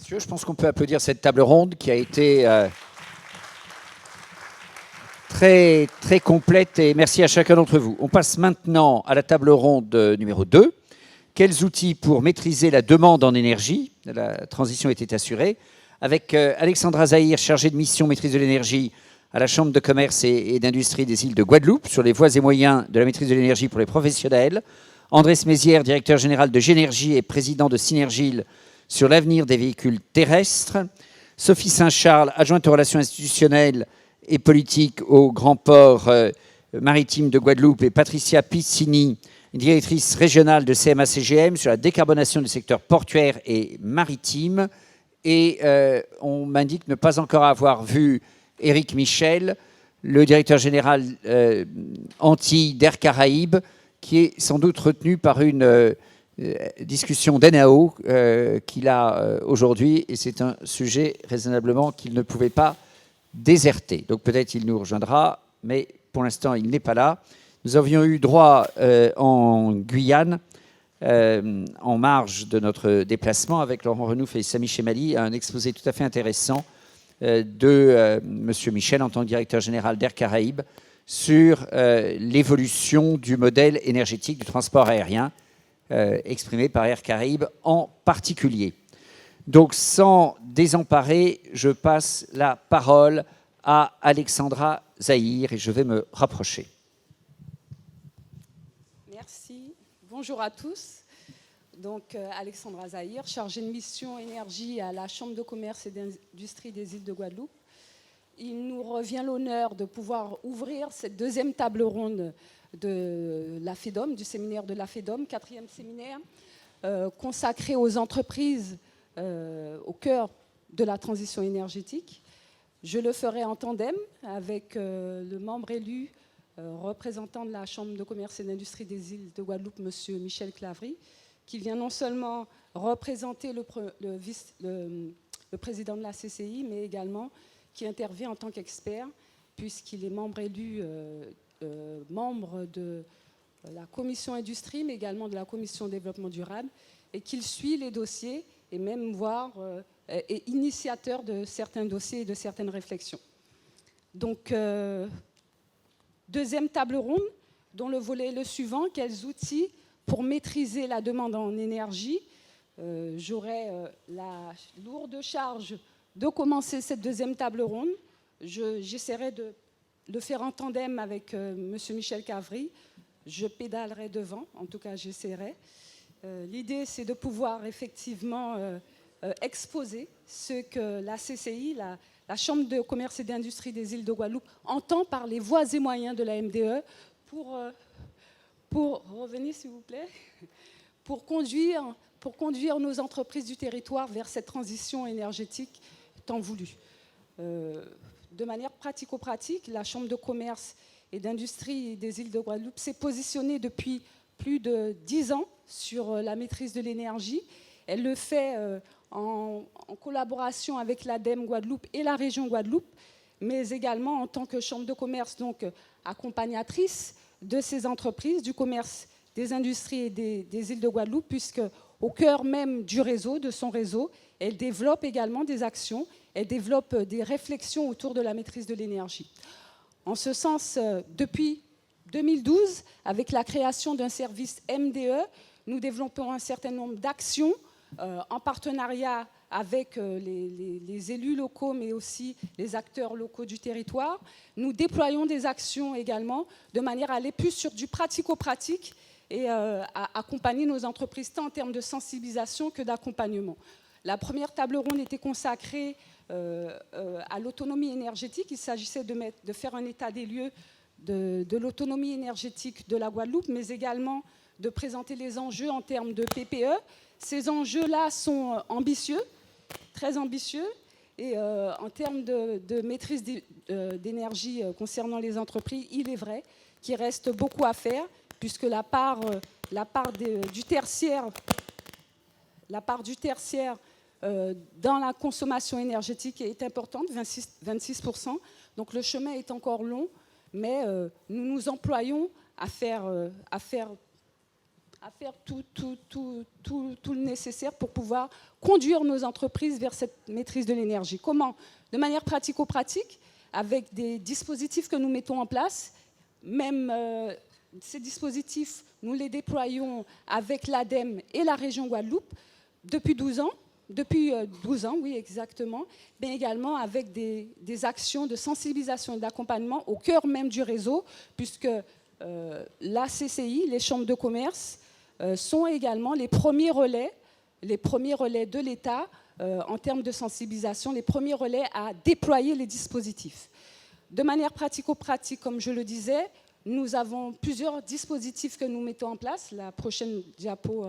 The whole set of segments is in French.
Messieurs, je pense qu'on peut applaudir cette table ronde qui a été très, très complète et merci à chacun d'entre vous. On passe maintenant à la table ronde numéro 2. Quels outils pour maîtriser la demande en énergie? La transition était assurée. Avec Alexandra Zahir, chargée de mission maîtrise de l'énergie à la Chambre de commerce et d'industrie des îles de Guadeloupe, sur les voies et moyens de la maîtrise de l'énergie pour les professionnels. André Smézières, directeur général de Génergie et président de Synergile, sur l'avenir des véhicules terrestres. Sophie Saint-Charles, adjointe aux relations institutionnelles et politiques au Grand Port maritime de Guadeloupe, et Patricia Piccini, directrice régionale de CMA-CGM, sur la décarbonation du secteur portuaire et maritime. Et on m'indique ne pas encore avoir vu Éric Michel, le directeur général Antilles d'Air Caraïbes, qui est sans doute retenu par une discussion d'NAO qu'il a aujourd'hui, et c'est un sujet raisonnablement qu'il ne pouvait pas déserter. Donc peut-être il nous rejoindra, mais pour l'instant il n'est pas là. Nous avions eu droit en Guyane, en marge de notre déplacement avec Laurent Renouf et Sami Chemali, à un exposé tout à fait intéressant de M. Michel en tant que directeur général d'Air Caraïbes sur l'évolution du modèle énergétique du transport aérien, exprimé par Air Caraïbes en particulier. Donc, sans désemparer, je passe la parole à Alexandra Zahir et je vais me rapprocher. Merci. Bonjour à tous. Donc, Alexandra Zahir, chargée de mission énergie à la Chambre de commerce et d'industrie des îles de Guadeloupe. Il nous revient l'honneur de pouvoir ouvrir cette deuxième table ronde de la FEDOM, du séminaire de la FEDOM, 4e séminaire, consacré aux entreprises au cœur de la transition énergétique. Je le ferai en tandem avec le membre élu, représentant de la Chambre de commerce et d'industrie des îles de Guadeloupe, M. Michel Clavry, qui vient non seulement représenter le président de la CCI, mais également qui intervient en tant qu'expert, puisqu'il est membre élu, membre de la commission industrie, mais également de la commission développement durable, et qu'il suit les dossiers et même voire est initiateur de certains dossiers et de certaines réflexions. Donc, deuxième table ronde, dont le volet est le suivant: quels outils pour maîtriser la demande en énergie? J'aurai la lourde charge de commencer cette deuxième table ronde. J'essaierai de le faire en tandem avec M. Michel Clavry. Je pédalerai devant, en tout cas j'essaierai. L'idée, c'est de pouvoir effectivement exposer ce que la CCI, la Chambre de commerce et d'industrie des îles de Guadeloupe, entend par les voies et moyens de la MDE pour revenir, s'il vous plaît, pour conduire nos entreprises du territoire vers cette transition énergétique tant voulue. De manière pratico-pratique, la Chambre de commerce et d'industrie des îles de Guadeloupe s'est positionnée depuis plus de 10 ans sur la maîtrise de l'énergie. Elle le fait en collaboration avec l'ADEME Guadeloupe et la région Guadeloupe, mais également en tant que Chambre de commerce, donc accompagnatrice de ces entreprises, du commerce, des industries et des îles de Guadeloupe, puisque au cœur même du réseau, de son réseau, elle développe également des actions, elle développe des réflexions autour de la maîtrise de l'énergie. En ce sens, depuis 2012, avec la création d'un service MDE, nous développons un certain nombre d'actions en partenariat avec les élus locaux, mais aussi les acteurs locaux du territoire. Nous déployons des actions également de manière à aller plus sur du pratico-pratique et à accompagner nos entreprises tant en termes de sensibilisation que d'accompagnement. La première table ronde était consacrée à l'autonomie énergétique. Il s'agissait de faire un état des lieux de l'autonomie énergétique de la Guadeloupe, mais également de présenter les enjeux en termes de PPE. Ces enjeux-là sont ambitieux, très ambitieux, et en termes de maîtrise d'énergie concernant les entreprises, il est vrai qu'il reste beaucoup à faire, puisque la part du tertiaire dans la consommation énergétique est importante, 26%. Donc le chemin est encore long, mais nous nous employons à faire à faire tout le nécessaire pour pouvoir conduire nos entreprises vers cette maîtrise de l'énergie. Comment? De manière pratico-pratique, avec des dispositifs que nous mettons en place. Même ces dispositifs, nous les déployons avec l'ADEME et la région Guadeloupe depuis 12 ans. Depuis 12 ans, oui, exactement, mais également avec des actions de sensibilisation et d'accompagnement au cœur même du réseau, puisque la CCI, les chambres de commerce, sont également les premiers relais de l'État en termes de sensibilisation, les premiers relais à déployer les dispositifs. De manière pratico-pratique, comme je le disais, nous avons plusieurs dispositifs que nous mettons en place. La prochaine diapo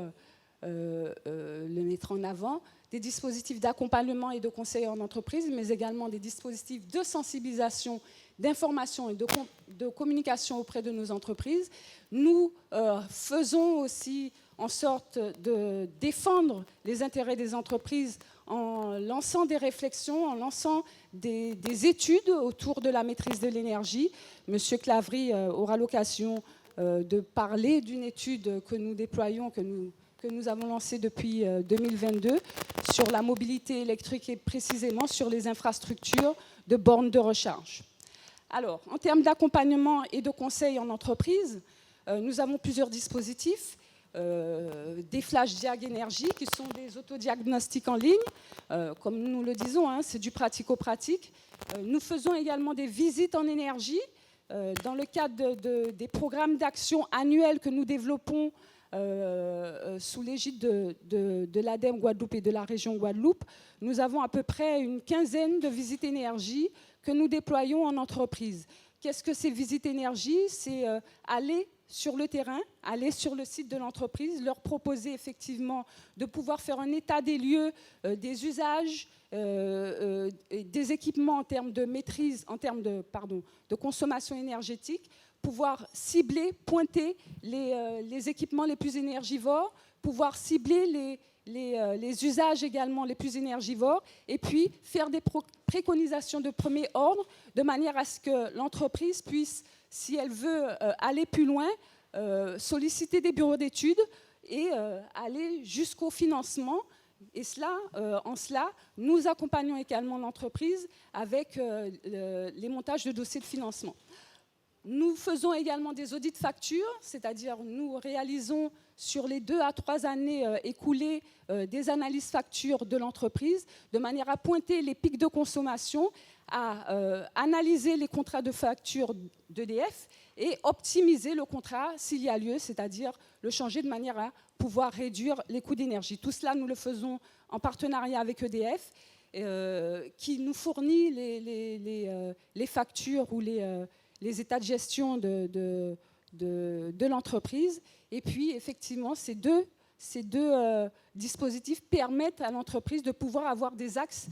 le mettra en avant. Des dispositifs d'accompagnement et de conseil en entreprise, mais également des dispositifs de sensibilisation, d'information et de communication auprès de nos entreprises. Nous faisons aussi en sorte de défendre les intérêts des entreprises en lançant des réflexions, en lançant des études autour de la maîtrise de l'énergie. Monsieur Claverie aura l'occasion de parler d'une étude que nous déployons, que nous avons lancée depuis 2022 sur la mobilité électrique et précisément sur les infrastructures de bornes de recharge. Alors, en termes d'accompagnement et de conseil en entreprise, nous avons plusieurs dispositifs. Des flash diag énergie qui sont des autodiagnostics en ligne, comme nous le disons, hein, c'est du pratico-pratique. Nous faisons également des visites en énergie dans le cadre des programmes d'action annuels que nous développons sous l'égide de l'ADEME Guadeloupe et de la région Guadeloupe. Nous avons à peu près une quinzaine de visites énergie que nous déployons en entreprise. Qu'est-ce que ces visites énergie? C'est aller sur le terrain, aller sur le site de l'entreprise, leur proposer effectivement de pouvoir faire un état des lieux, des usages, des équipements en termes de maîtrise, en termes de consommation énergétique, pouvoir cibler, pointer les équipements les plus énergivores, pouvoir cibler les usages également les plus énergivores, et puis faire des préconisations de premier ordre, de manière à ce que l'entreprise puisse, si elle veut aller plus loin, solliciter des bureaux d'études et aller jusqu'au financement. Et en cela, nous accompagnons également l'entreprise avec les montages de dossiers de financement. Nous faisons également des audits de factures, c'est-à-dire nous réalisons sur les 2 à 3 années écoulées des analyses factures de l'entreprise, de manière à pointer les pics de consommation, à analyser les contrats de facture d'EDF et optimiser le contrat s'il y a lieu, c'est-à-dire le changer de manière à pouvoir réduire les coûts d'énergie. Tout cela, nous le faisons en partenariat avec EDF, qui nous fournit les factures ou les états de gestion de l'entreprise. Et puis, effectivement, ces deux dispositifs permettent à l'entreprise de pouvoir avoir des axes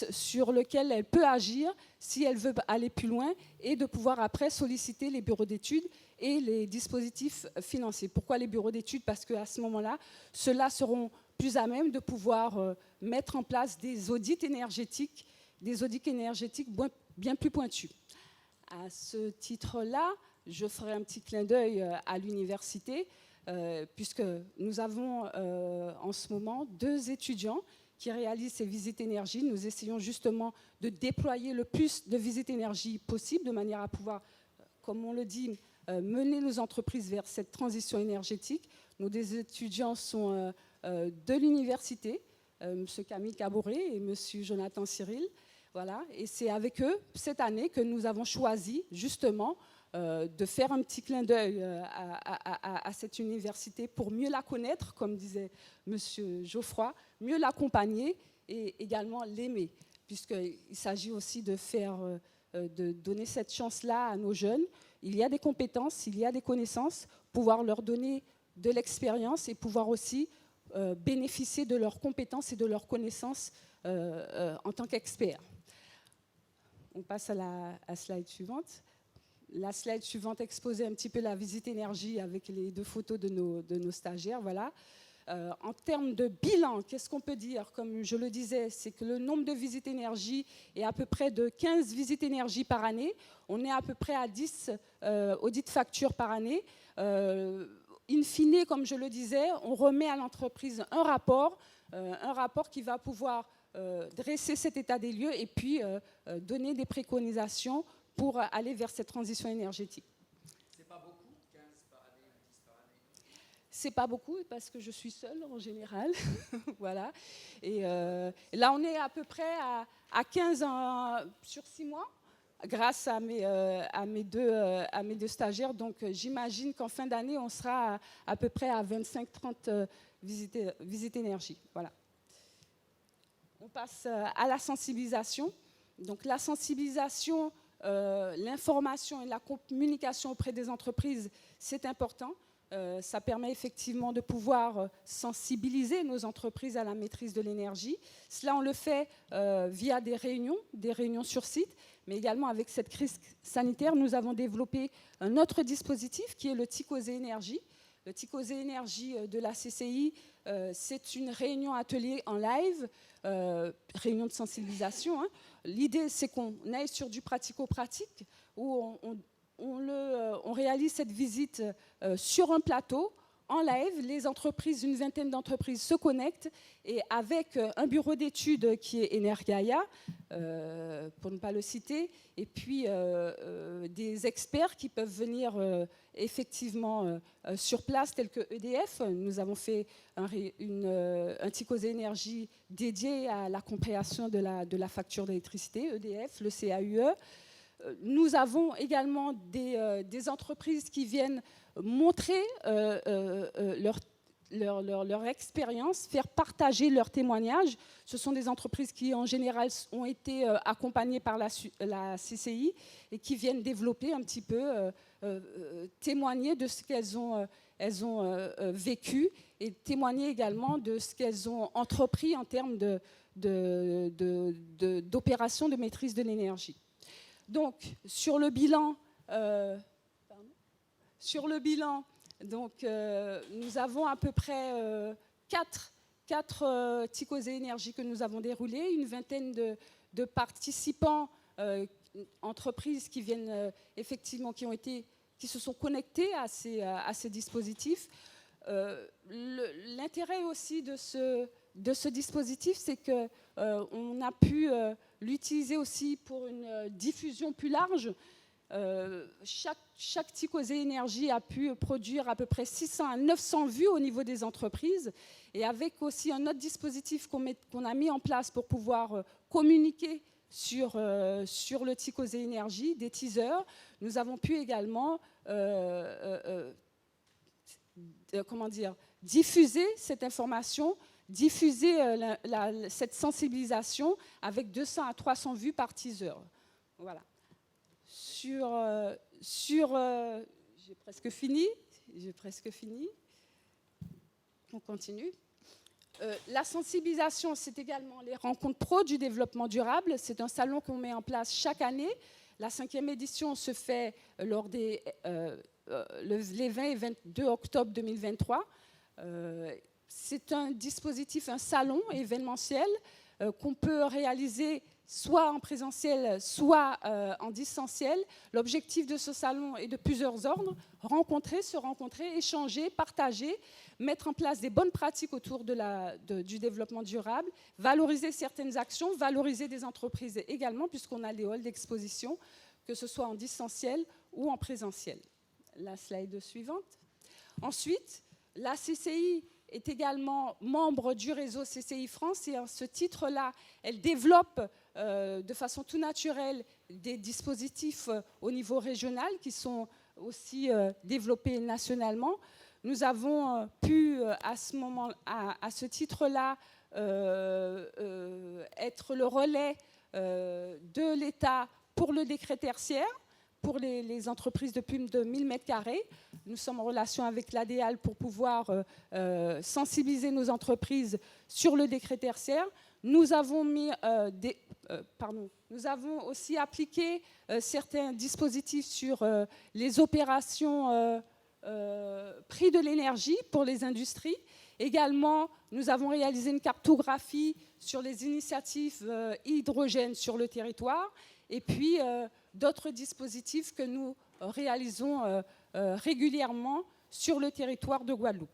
sur lesquels elle peut agir si elle veut aller plus loin et de pouvoir après solliciter les bureaux d'études et les dispositifs financiers. Pourquoi les bureaux d'études? Parce qu'à ce moment-là, ceux-là seront plus à même de pouvoir mettre en place des audits énergétiques bien plus pointus. À ce titre-là, je ferai un petit clin d'œil à l'université, puisque nous avons en ce moment 2 étudiants qui réalisent ces visites énergie. Nous essayons justement de déployer le plus de visites énergie possible, de manière à pouvoir, comme on le dit, mener nos entreprises vers cette transition énergétique. Nos 2 étudiants sont de l'université, M. Camille Caboret et M. Jonathan Cyril. Voilà. Et c'est avec eux, cette année, que nous avons choisi justement de faire un petit clin d'œil à cette université pour mieux la connaître, comme disait M. Geoffroy, mieux l'accompagner et également l'aimer, puisqu'il s'agit aussi de donner cette chance-là à nos jeunes. Il y a des compétences, il y a des connaissances, pouvoir leur donner de l'expérience et pouvoir aussi bénéficier de leurs compétences et de leurs connaissances en tant qu'experts. On passe à la slide suivante. La slide suivante exposait un petit peu la visite énergie avec les 2 photos de nos stagiaires. Voilà. En termes de bilan, qu'est-ce qu'on peut dire? Comme je le disais, c'est que le nombre de visites énergie est à peu près de 15 visites énergie par année. On est à peu près à 10 audits de facture par année. in fine, comme je le disais, on remet à l'entreprise un rapport qui va pouvoir dresser cet état des lieux et puis donner des préconisations pour aller vers cette transition énergétique. C'est pas beaucoup, 15 par année, 10 par année? C'est pas beaucoup parce que je suis seule en général. Voilà. Et là, on est à peu près à 15 sur 6 mois grâce à mes deux stagiaires. Donc, j'imagine qu'en fin d'année, on sera à peu près à 25-30 visites énergie. Voilà. On passe à la sensibilisation. Donc, la sensibilisation, l'information et la communication auprès des entreprises, c'est important. Ça permet effectivement de pouvoir sensibiliser nos entreprises à la maîtrise de l'énergie. Cela, on le fait via des réunions sur site, mais également avec cette crise sanitaire, nous avons développé un autre dispositif qui est le TICOSE Énergie. Le TICOSE Énergie de la CCI, c'est une réunion atelier en live, réunion de sensibilisation. Hein. L'idée, c'est qu'on aille sur du pratico-pratique, où on réalise cette visite sur un plateau, en live. Les entreprises, une vingtaine d'entreprises se connectent et avec un bureau d'études qui est Energaia, pour ne pas le citer, et puis des experts qui peuvent venir effectivement sur place, tels que EDF. Nous avons fait un TICOSE Énergie dédié à la compréhension de la facture d'électricité, EDF, le CAUE. Nous avons également des entreprises qui viennent montrer leur expérience, faire partager leurs témoignages. Ce sont des entreprises qui, en général, ont été accompagnées par la CCI et qui viennent développer un petit peu, témoigner de ce qu'elles ont vécu et témoigner également de ce qu'elles ont entrepris en termes d'opérations de maîtrise de l'énergie. Donc, sur le bilan, donc, nous avons à peu près 4 TICOSE Énergie que nous avons déroulés, une vingtaine de participants, entreprises qui viennent effectivement, qui se sont connectés à ces dispositifs. L'intérêt aussi de ce dispositif, c'est qu'on a pu l'utiliser aussi pour une diffusion plus large. Chaque TICOSE Énergie a pu produire à peu près 600 à 900 vues au niveau des entreprises, et avec aussi un autre dispositif qu'on a mis en place pour pouvoir communiquer sur le TICOSE Énergie, des teasers. Nous avons pu également diffuser cette information, diffuser cette sensibilisation avec 200 à 300 vues par teaser. Voilà. J'ai presque fini. On continue. La sensibilisation, c'est également les rencontres pro du développement durable. C'est un salon qu'on met en place chaque année. La 5e édition se fait lors les 20 et 22 octobre 2023. C'est un dispositif, un salon événementiel qu'on peut réaliser soit en présentiel, soit en distanciel. L'objectif de ce salon est de plusieurs ordres: se rencontrer, échanger, partager, mettre en place des bonnes pratiques autour du développement durable, valoriser certaines actions, valoriser des entreprises également, puisqu'on a les halls d'exposition, que ce soit en distanciel ou en présentiel. La slide suivante. Ensuite, la CCI est également membre du réseau CCI France, et à ce titre-là, elle développe de façon tout naturelle des dispositifs au niveau régional qui sont aussi développés nationalement. Nous avons pu, à ce titre-là, être le relais de l'État pour le décret tertiaire, pour les entreprises de plus de 1000 m². Nous sommes en relation avec l'ADEAL pour pouvoir sensibiliser nos entreprises sur le décret tertiaire. Nous avons aussi appliqué certains dispositifs sur les opérations prix de l'énergie pour les industries. Également, nous avons réalisé une cartographie sur les initiatives hydrogène sur le territoire, et puis d'autres dispositifs que nous réalisons régulièrement sur le territoire de Guadeloupe.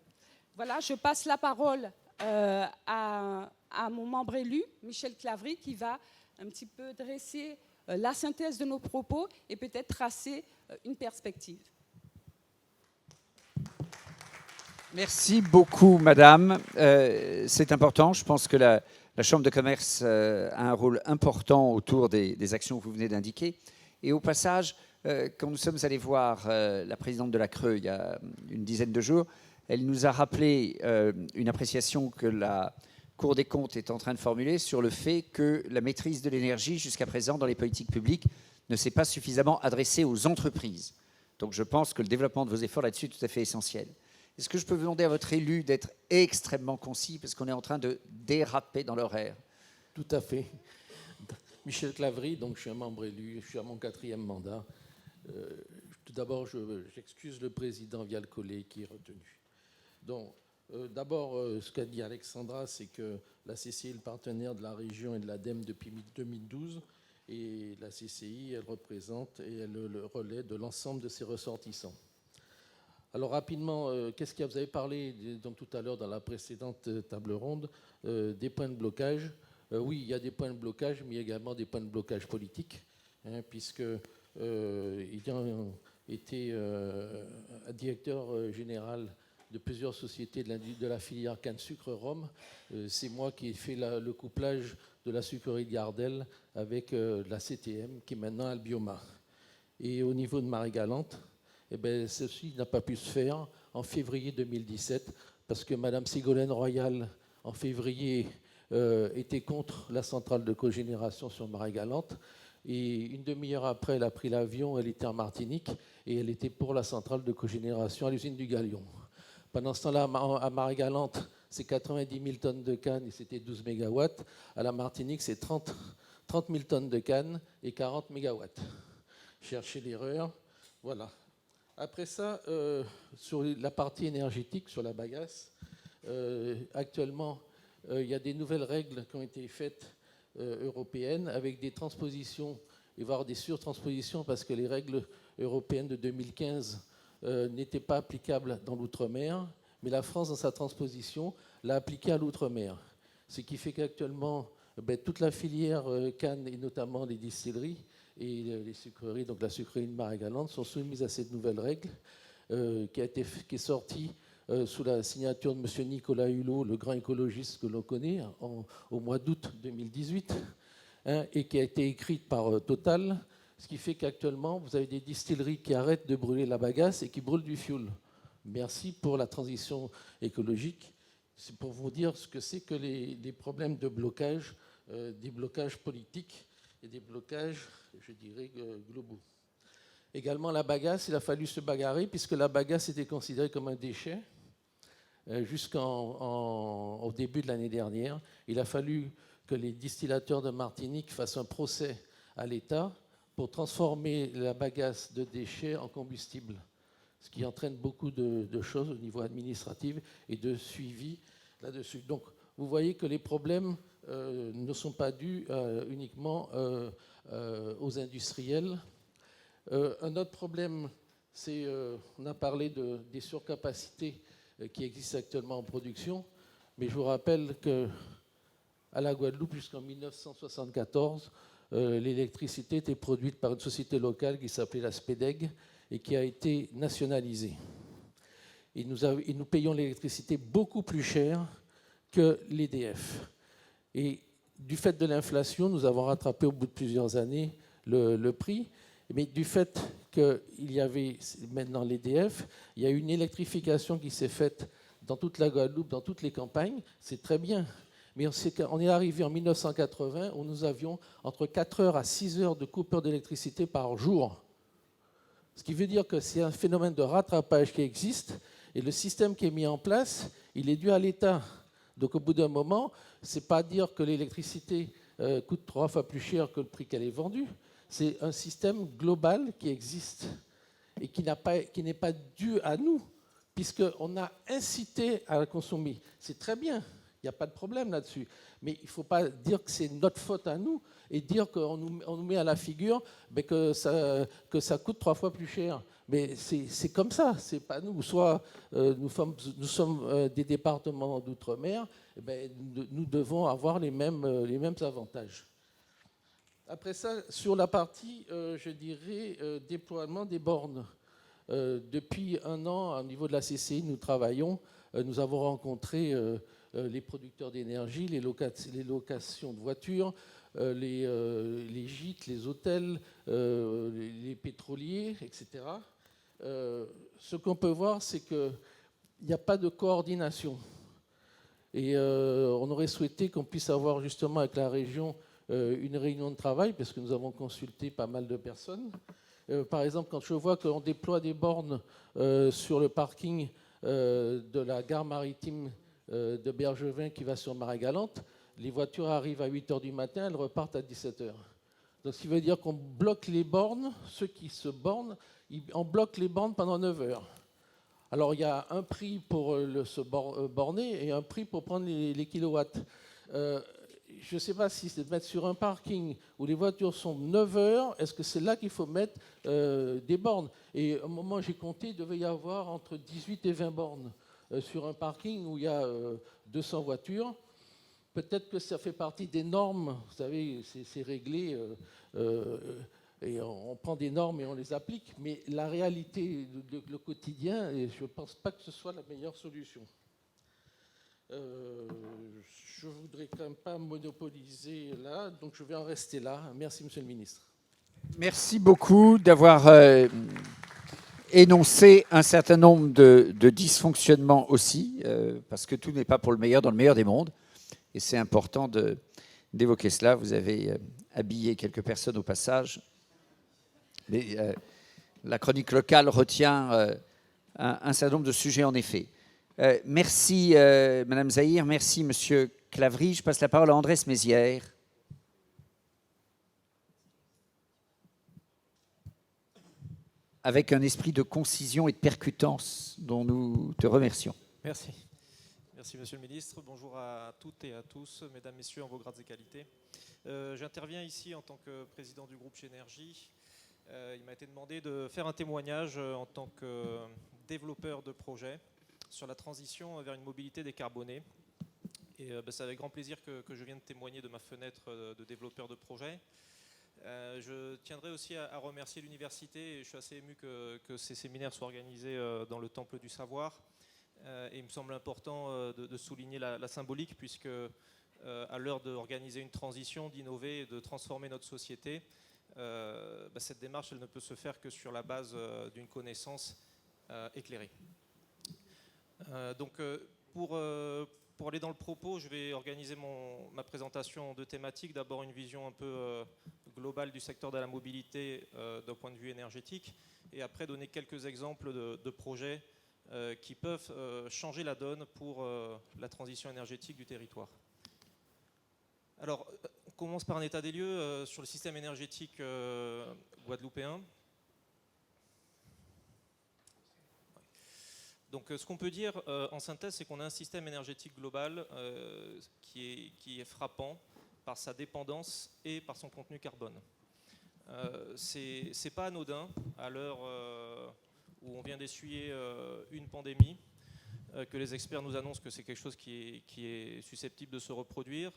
Voilà, je passe la parole à mon membre élu, Michel Clavry, qui va un petit peu dresser la synthèse de nos propos et peut-être tracer une perspective. Merci beaucoup, madame. C'est important. Je pense que la Chambre de commerce a un rôle important autour des actions que vous venez d'indiquer. Et au passage, quand nous sommes allés voir la présidente de la Creux il y a une dizaine de jours, elle nous a rappelé une appréciation que la Cour des comptes est en train de formuler sur le fait que la maîtrise de l'énergie, jusqu'à présent, dans les politiques publiques, ne s'est pas suffisamment adressée aux entreprises. Donc je pense que le développement de vos efforts là-dessus est tout à fait essentiel. Est-ce que je peux vous demander à votre élu d'être extrêmement concis, parce qu'on est en train de déraper dans l'horaire? Tout à fait. Michel Clavry, donc je suis un membre élu, je suis à mon 4e mandat. Tout d'abord, j'excuse le président Vial-Collet qui est retenu. Donc, d'abord, ce qu'a dit Alexandra, c'est que la CCI est le partenaire de la région et de l'ADEME depuis 2012. Et la CCI, elle représente et elle est le relais de l'ensemble de ses ressortissants. Alors rapidement, qu'est-ce que vous avez parlé donc, tout à l'heure dans la précédente table ronde, des points de blocage. Oui, il y a des points de blocage, mais il y a également des points de blocage politiques, puisque il y a été directeur général de plusieurs sociétés de la filière canne-sucre-rhum. C'est moi qui ai fait le couplage de la sucrerie de Gardel avec la CTM, qui est maintenant Albioma. Et au niveau de Marie-Galante, eh bien, ceci n'a pas pu se faire en février 2017 parce que Mme Ségolène Royal, en février, était contre la centrale de cogénération sur Marie-Galante. Et une demi-heure après, elle a pris l'avion, elle était en Martinique et elle était pour la centrale de cogénération à l'usine du Galion. Pendant ce temps-là, à Marie-Galante, c'est 90 000 tonnes de canne et c'était 12 mégawatts. À la Martinique, c'est 30 000 tonnes de canne et 40 mégawatts. Cherchez l'erreur. Voilà. Après ça, sur la partie énergétique, sur la bagasse, actuellement, il y a des nouvelles règles qui ont été faites européennes avec des transpositions et voire des surtranspositions parce que les règles européennes de 2015 n'étaient pas applicables dans l'outre-mer, mais la France, dans sa transposition, l'a appliquée à l'outre-mer. Ce qui fait qu'actuellement, toute la filière canne et notamment les distilleries et les sucreries, donc la sucrerie de Marie-Galante, sont soumises à cette nouvelle règle qui est sortie sous la signature de M. Nicolas Hulot, le grand écologiste que l'on connaît, au mois d'août 2018, et qui a été écrite par Total, ce qui fait qu'actuellement, vous avez des distilleries qui arrêtent de brûler la bagasse et qui brûlent du fioul. Merci pour la transition écologique. C'est pour vous dire ce que c'est que les problèmes de blocage, des blocages politiques et des blocages, je dirais, globaux. Également, la bagasse, il a fallu se bagarrer puisque la bagasse était considérée comme un déchet jusqu'au début de l'année dernière. Il a fallu que les distillateurs de Martinique fassent un procès à l'État pour transformer la bagasse de déchets en combustible, ce qui entraîne beaucoup de choses au niveau administratif et de suivi là-dessus. Donc, vous voyez que les problèmes ne sont pas dus uniquement aux industriels. Un autre problème, c'est, on a parlé des surcapacités qui existent actuellement en production, mais je vous rappelle qu'à la Guadeloupe, jusqu'en 1974, l'électricité était produite par une société locale qui s'appelait la SPEDEG et qui a été nationalisée. Et nous payons l'électricité beaucoup plus cher que l'EDF. Et du fait de l'inflation, nous avons rattrapé au bout de plusieurs années le prix. Mais du fait qu'il y avait maintenant l'EDF, il y a une électrification qui s'est faite dans toute la Guadeloupe, dans toutes les campagnes. C'est très bien. Mais on est arrivé en 1980 où nous avions entre 4 heures à 6 heures de coupure d'électricité par jour. Ce qui veut dire que c'est un phénomène de rattrapage qui existe. Et le système qui est mis en place, il est dû à l'État. Donc au bout d'un moment, ce n'est pas dire que l'électricité coûte 3 fois plus cher que le prix qu'elle est vendue. C'est un système global qui existe et qui n'est pas dû à nous, puisqu'on a incité à la consommer. C'est très bien Il n'y a pas de problème là-dessus. Mais il ne faut pas dire que c'est notre faute à nous et dire qu'on nous met à la figure que ça coûte 3 fois plus cher. Mais c'est comme ça, c'est pas nous. Soit nous sommes des départements d'outre-mer, nous devons avoir les mêmes avantages. Après ça, sur la partie, je dirais, déploiement des bornes. Depuis 1 an, au niveau de la CCI, nous travaillons. Nous avons rencontré les producteurs d'énergie, les locations de voitures, les gîtes, les hôtels, les pétroliers, etc. Ce qu'on peut voir, c'est qu'il n'y a pas de coordination. Et on aurait souhaité qu'on puisse avoir justement avec la région une réunion de travail, parce que nous avons consulté pas mal de personnes. Par exemple, quand je vois qu'on déploie des bornes sur le parking de la gare maritime de Bergevin qui va sur Marie-Galante, les voitures arrivent à 8h du matin, elles repartent à 17h. Donc, ce qui veut dire qu'on bloque les bornes, ceux qui se bornent, on bloque les bornes pendant 9 heures. Alors, il y a un prix pour se borner et un prix pour prendre les kilowatts. Je ne sais pas si c'est de mettre sur un parking où les voitures sont 9 heures, est-ce que c'est là qu'il faut mettre des bornes? Et au moment où j'ai compté, il devait y avoir entre 18 et 20 bornes sur un parking où il y a 200 voitures. Peut-être que ça fait partie des normes, vous savez, c'est réglé, et on prend des normes et on les applique, mais la réalité, le quotidien, je ne pense pas que ce soit la meilleure solution. Je ne voudrais quand même pas monopoliser là, donc je vais en rester là. Merci, Monsieur le Ministre. Merci beaucoup d'avoir énoncé un certain nombre de dysfonctionnements aussi, parce que tout n'est pas pour le meilleur dans le meilleur des mondes. Et c'est important d'évoquer cela. Vous avez habillé quelques personnes au passage. Mais la chronique locale retient un certain nombre de sujets en effet. Merci Madame Zahir, merci Monsieur Clavry. Je passe la parole à Andrés Mézières. Avec un esprit de concision et de percutance dont nous te remercions. Merci. Merci Monsieur le Ministre. Bonjour à toutes et à tous, Mesdames, Messieurs, en vos grades et qualités. J'interviens ici en tant que président du groupe Génergie. Il m'a été demandé de faire un témoignage en tant que développeur de projet sur la transition vers une mobilité décarbonée. Et c'est avec grand plaisir que je viens de témoigner de ma fenêtre de développeur de projet. Je tiendrai aussi à remercier l'université, et je suis assez ému que ces séminaires soient organisés dans le Temple du Savoir. Et il me semble important de souligner la symbolique, puisque à l'heure d'organiser une transition, d'innover et de transformer notre société, cette démarche elle ne peut se faire que sur la base d'une connaissance éclairée. Donc pour aller dans le propos, je vais organiser ma présentation en 2 thématiques. D'abord une vision un peu globale du secteur de la mobilité d'un point de vue énergétique, et après donner quelques exemples de projets qui peuvent changer la donne pour la transition énergétique du territoire. Alors, on commence par un état des lieux sur le système énergétique guadeloupéen. Donc, ce qu'on peut dire en synthèse, c'est qu'on a un système énergétique global qui est frappant par sa dépendance et par son contenu carbone. C'est pas anodin à l'heure où on vient d'essuyer une pandémie, que les experts nous annoncent que c'est quelque chose qui est susceptible de se reproduire,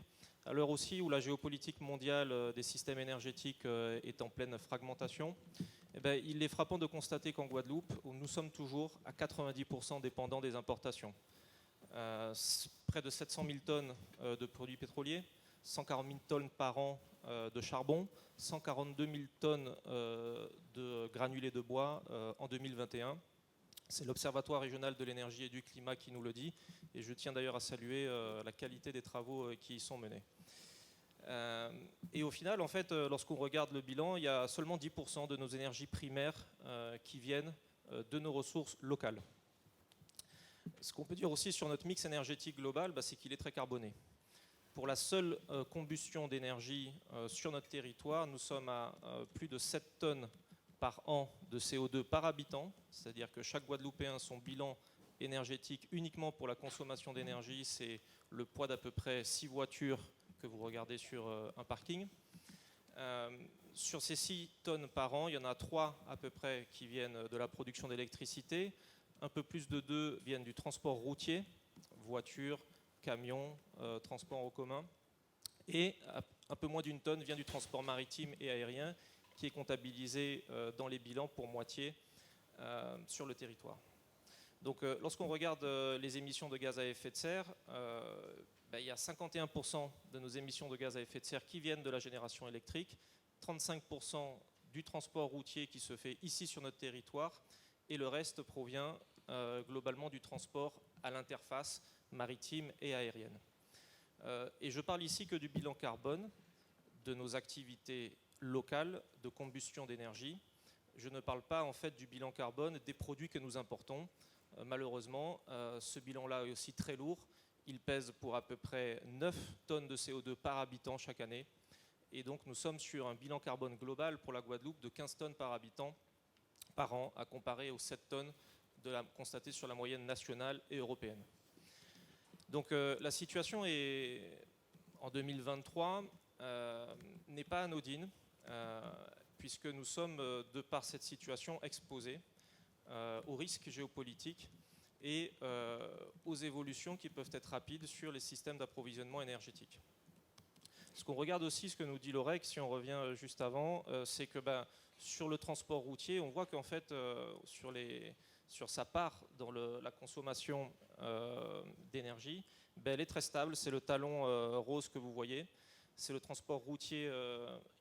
à l'heure aussi où la géopolitique mondiale des systèmes énergétiques est en pleine fragmentation. Il est frappant de constater qu'en Guadeloupe, où nous sommes toujours à 90% dépendants des importations. Près de 700 000 tonnes de produits pétroliers, 140 000 tonnes par an de charbon, 142 000 tonnes de granulés de bois en 2021. C'est l'Observatoire régional de l'énergie et du climat qui nous le dit, et je tiens d'ailleurs à saluer la qualité des travaux qui y sont menés. Et au final, en fait, lorsqu'on regarde le bilan, il y a seulement 10% de nos énergies primaires qui viennent de nos ressources locales. Ce qu'on peut dire aussi sur notre mix énergétique global, c'est qu'il est très carboné. Pour la seule combustion d'énergie sur notre territoire, nous sommes à plus de 7 tonnes par an de CO2 par habitant, c'est-à-dire que chaque Guadeloupéen, son bilan énergétique uniquement pour la consommation d'énergie, c'est le poids d'à peu près 6 voitures que vous regardez sur un parking. Sur ces 6 tonnes par an, il y en a 3 à peu près qui viennent de la production d'électricité. Un peu plus de 2 viennent du transport routier, voitures, camions, transport en commun. Et un peu moins d'une tonne vient du transport maritime et aérien qui est comptabilisé dans les bilans pour moitié sur le territoire. Donc lorsqu'on regarde les émissions de gaz à effet de serre, il y a 51% de nos émissions de gaz à effet de serre qui viennent de la génération électrique, 35% du transport routier qui se fait ici sur notre territoire, et le reste provient globalement du transport à l'interface maritime et aérienne. Et je parle ici que du bilan carbone de nos activités locales de combustion d'énergie. Je ne parle pas en fait du bilan carbone des produits que nous importons. Malheureusement, ce bilan-là est aussi très lourd. Il pèse pour à peu près 9 tonnes de CO2 par habitant chaque année. Et donc nous sommes sur un bilan carbone global pour la Guadeloupe de 15 tonnes par habitant par an, à comparer aux 7 tonnes constatées sur la moyenne nationale et européenne. Donc la situation en 2023 n'est pas anodine, puisque nous sommes, de par cette situation, exposés aux risques géopolitiques et aux évolutions qui peuvent être rapides sur les systèmes d'approvisionnement énergétique. Ce qu'on regarde aussi, ce que nous dit l'OREC, si on revient juste avant, c'est que sur le transport routier, on voit qu'en fait, sur sa part dans la consommation d'énergie, elle est très stable. C'est le talon rose que vous voyez. C'est le transport routier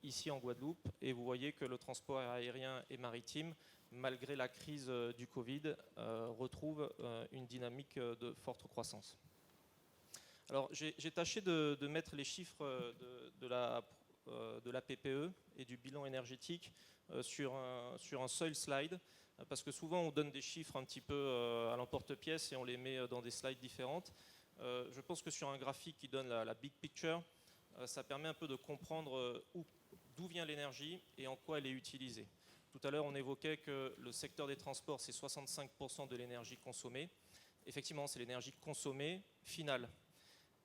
ici en Guadeloupe. Et vous voyez que le transport aérien et maritime, malgré la crise du Covid, retrouve une dynamique de forte croissance. Alors j'ai tâché de mettre les chiffres de la PPE et du bilan énergétique sur un seul slide, parce que souvent on donne des chiffres un petit peu à l'emporte-pièce et on les met dans des slides différentes. Je pense que sur un graphique qui donne la big picture, ça permet un peu de comprendre d'où vient l'énergie et en quoi elle est utilisée. Tout à l'heure, on évoquait que le secteur des transports, c'est 65% de l'énergie consommée. Effectivement, c'est l'énergie consommée finale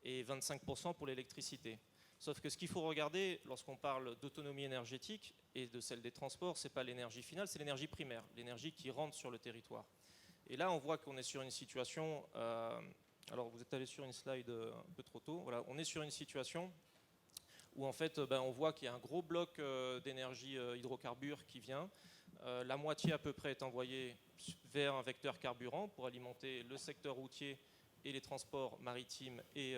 et 25% pour l'électricité. Sauf que ce qu'il faut regarder lorsqu'on parle d'autonomie énergétique et de celle des transports, ce n'est pas l'énergie finale, c'est l'énergie primaire, l'énergie qui rentre sur le territoire. Et là, on voit qu'on est sur une situation... alors, vous êtes allé sur une slide un peu trop tôt. Voilà, on est sur une situation où, en fait, on voit qu'il y a un gros bloc d'énergie hydrocarbures qui vient. La moitié, à peu près, est envoyée vers un vecteur carburant pour alimenter le secteur routier et les transports maritimes et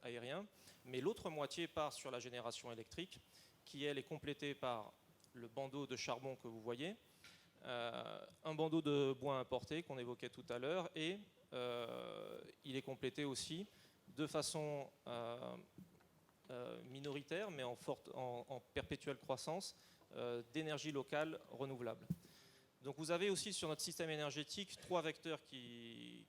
aériens. Mais l'autre moitié part sur la génération électrique, qui, elle, est complétée par le bandeau de charbon que vous voyez, un bandeau de bois importé qu'on évoquait tout à l'heure, et il est complété aussi de façon minoritaire, mais en perpétuelle croissance, d'énergie locale renouvelable. Donc vous avez aussi sur notre système énergétique 3 vecteurs qui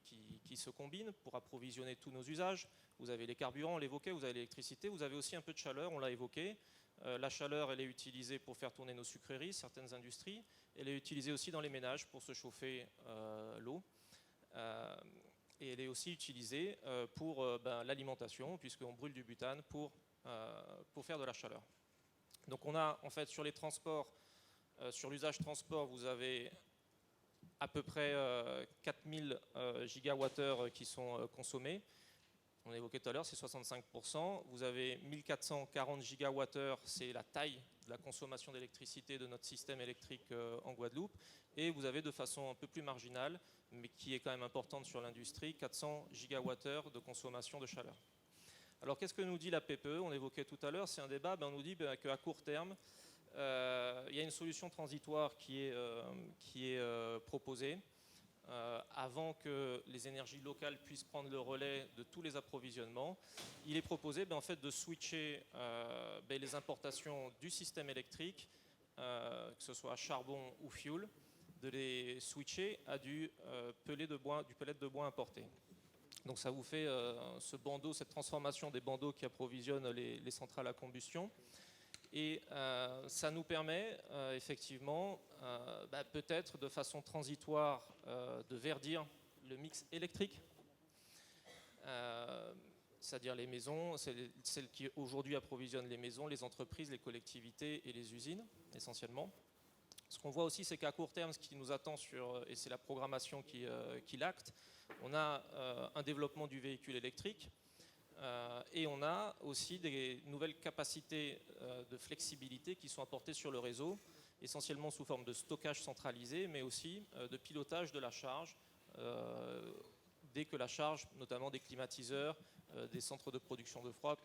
se combinent pour approvisionner tous nos usages. Vous avez les carburants, on l'évoquait, vous avez l'électricité, vous avez aussi un peu de chaleur, on l'a évoqué. La chaleur, elle est utilisée pour faire tourner nos sucreries, certaines industries. Elle est utilisée aussi dans les ménages pour se chauffer l'eau. Et elle est aussi utilisée pour l'alimentation, puisqu'on brûle du butane pour faire de la chaleur. Donc on a en fait sur les transports, sur l'usage transport, vous avez à peu près 4000 gigawattheures qui sont consommés. On évoquait tout à l'heure, c'est 65%. Vous avez 1440 gigawattheures, c'est la taille de la consommation d'électricité de notre système électrique en Guadeloupe. Et vous avez de façon un peu plus marginale, mais qui est quand même importante sur l'industrie, 400 gigawattheures de consommation de chaleur. Alors qu'est-ce que nous dit la PPE? On évoquait tout à l'heure, c'est un débat, on nous dit qu'à court terme, il y a une solution transitoire qui est proposée avant que les énergies locales puissent prendre le relais de tous les approvisionnements. Il est proposé en fait, de switcher les importations du système électrique, que ce soit charbon ou fioul, de les switcher à du pellet de bois importé. Donc ça vous fait ce bandeau, cette transformation des bandeaux qui approvisionnent les centrales à combustion. Et ça nous permet effectivement peut-être de façon transitoire de verdir le mix électrique, c'est-à-dire les maisons, celles qui aujourd'hui approvisionnent les maisons, les entreprises, les collectivités et les usines, essentiellement. Ce qu'on voit aussi, c'est qu'à court terme, ce qui nous attend, et c'est la programmation qui l'acte, on a un développement du véhicule électrique et on a aussi des nouvelles capacités de flexibilité qui sont apportées sur le réseau, essentiellement sous forme de stockage centralisé, mais aussi de pilotage de la charge, dès que la charge, notamment des climatiseurs, des centres de production de froid,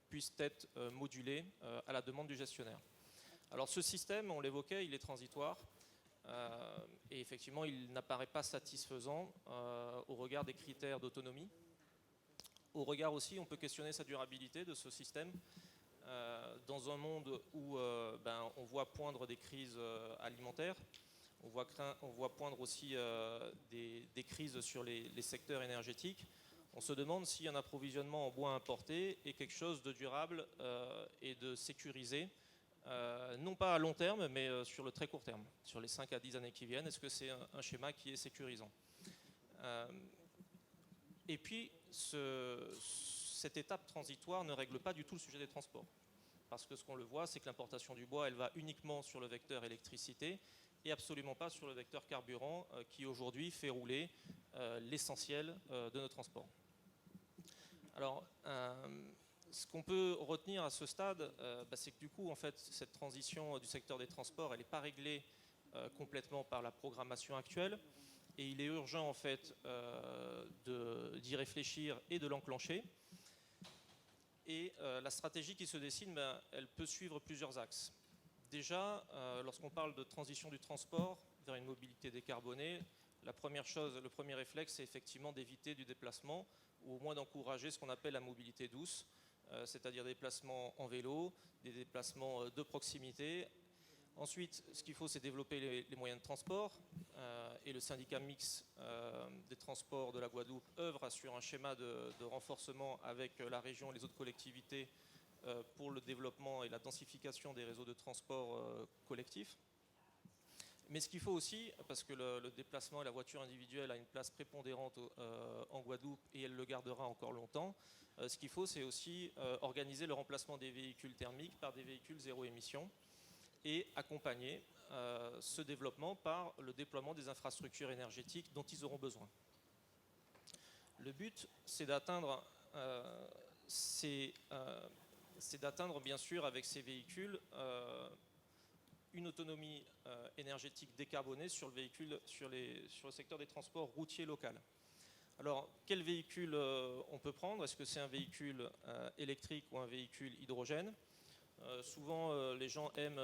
puisse être modulée à la demande du gestionnaire. Alors ce système, on l'évoquait, il est transitoire et effectivement il n'apparaît pas satisfaisant au regard des critères d'autonomie. Au regard aussi, on peut questionner sa durabilité de ce système dans un monde où on voit poindre des crises alimentaires, on voit poindre aussi des crises sur les secteurs énergétiques. On se demande si un approvisionnement en bois importé est quelque chose de durable et de sécurisé. Non pas à long terme, mais sur le très court terme, sur les 5 à 10 années qui viennent. Est-ce que c'est un schéma qui est sécurisant? Et puis, cette étape transitoire ne règle pas du tout le sujet des transports. Parce que ce qu'on le voit, c'est que l'importation du bois, elle va uniquement sur le vecteur électricité et absolument pas sur le vecteur carburant qui aujourd'hui fait rouler l'essentiel de nos transports. Alors, ce qu'on peut retenir à ce stade, c'est que du coup, en fait, cette transition du secteur des transports, elle n'est pas réglée complètement par la programmation actuelle. Et il est urgent, en fait, d'y réfléchir et de l'enclencher. Et la stratégie qui se dessine, elle peut suivre plusieurs axes. Déjà, lorsqu'on parle de transition du transport vers une mobilité décarbonée, la première chose, le premier réflexe, c'est effectivement d'éviter du déplacement ou au moins d'encourager ce qu'on appelle la mobilité douce, c'est-à-dire des déplacements en vélo, des déplacements de proximité. Ensuite, ce qu'il faut, c'est développer les moyens de transport. Et le syndicat mixte des transports de la Guadeloupe œuvre sur un schéma de renforcement avec la région et les autres collectivités pour le développement et la densification des réseaux de transport collectifs. Mais ce qu'il faut aussi, parce que le déplacement et la voiture individuelle a une place prépondérante en Guadeloupe et elle le gardera encore longtemps, ce qu'il faut, c'est aussi organiser le remplacement des véhicules thermiques par des véhicules zéro émission et accompagner ce développement par le déploiement des infrastructures énergétiques dont ils auront besoin. Le but, c'est d'atteindre bien sûr avec ces véhicules une autonomie énergétique décarbonée sur le secteur des transports routiers local. Alors, quel véhicule on peut prendre? Est-ce que c'est un véhicule électrique ou un véhicule hydrogène? Souvent, les gens aiment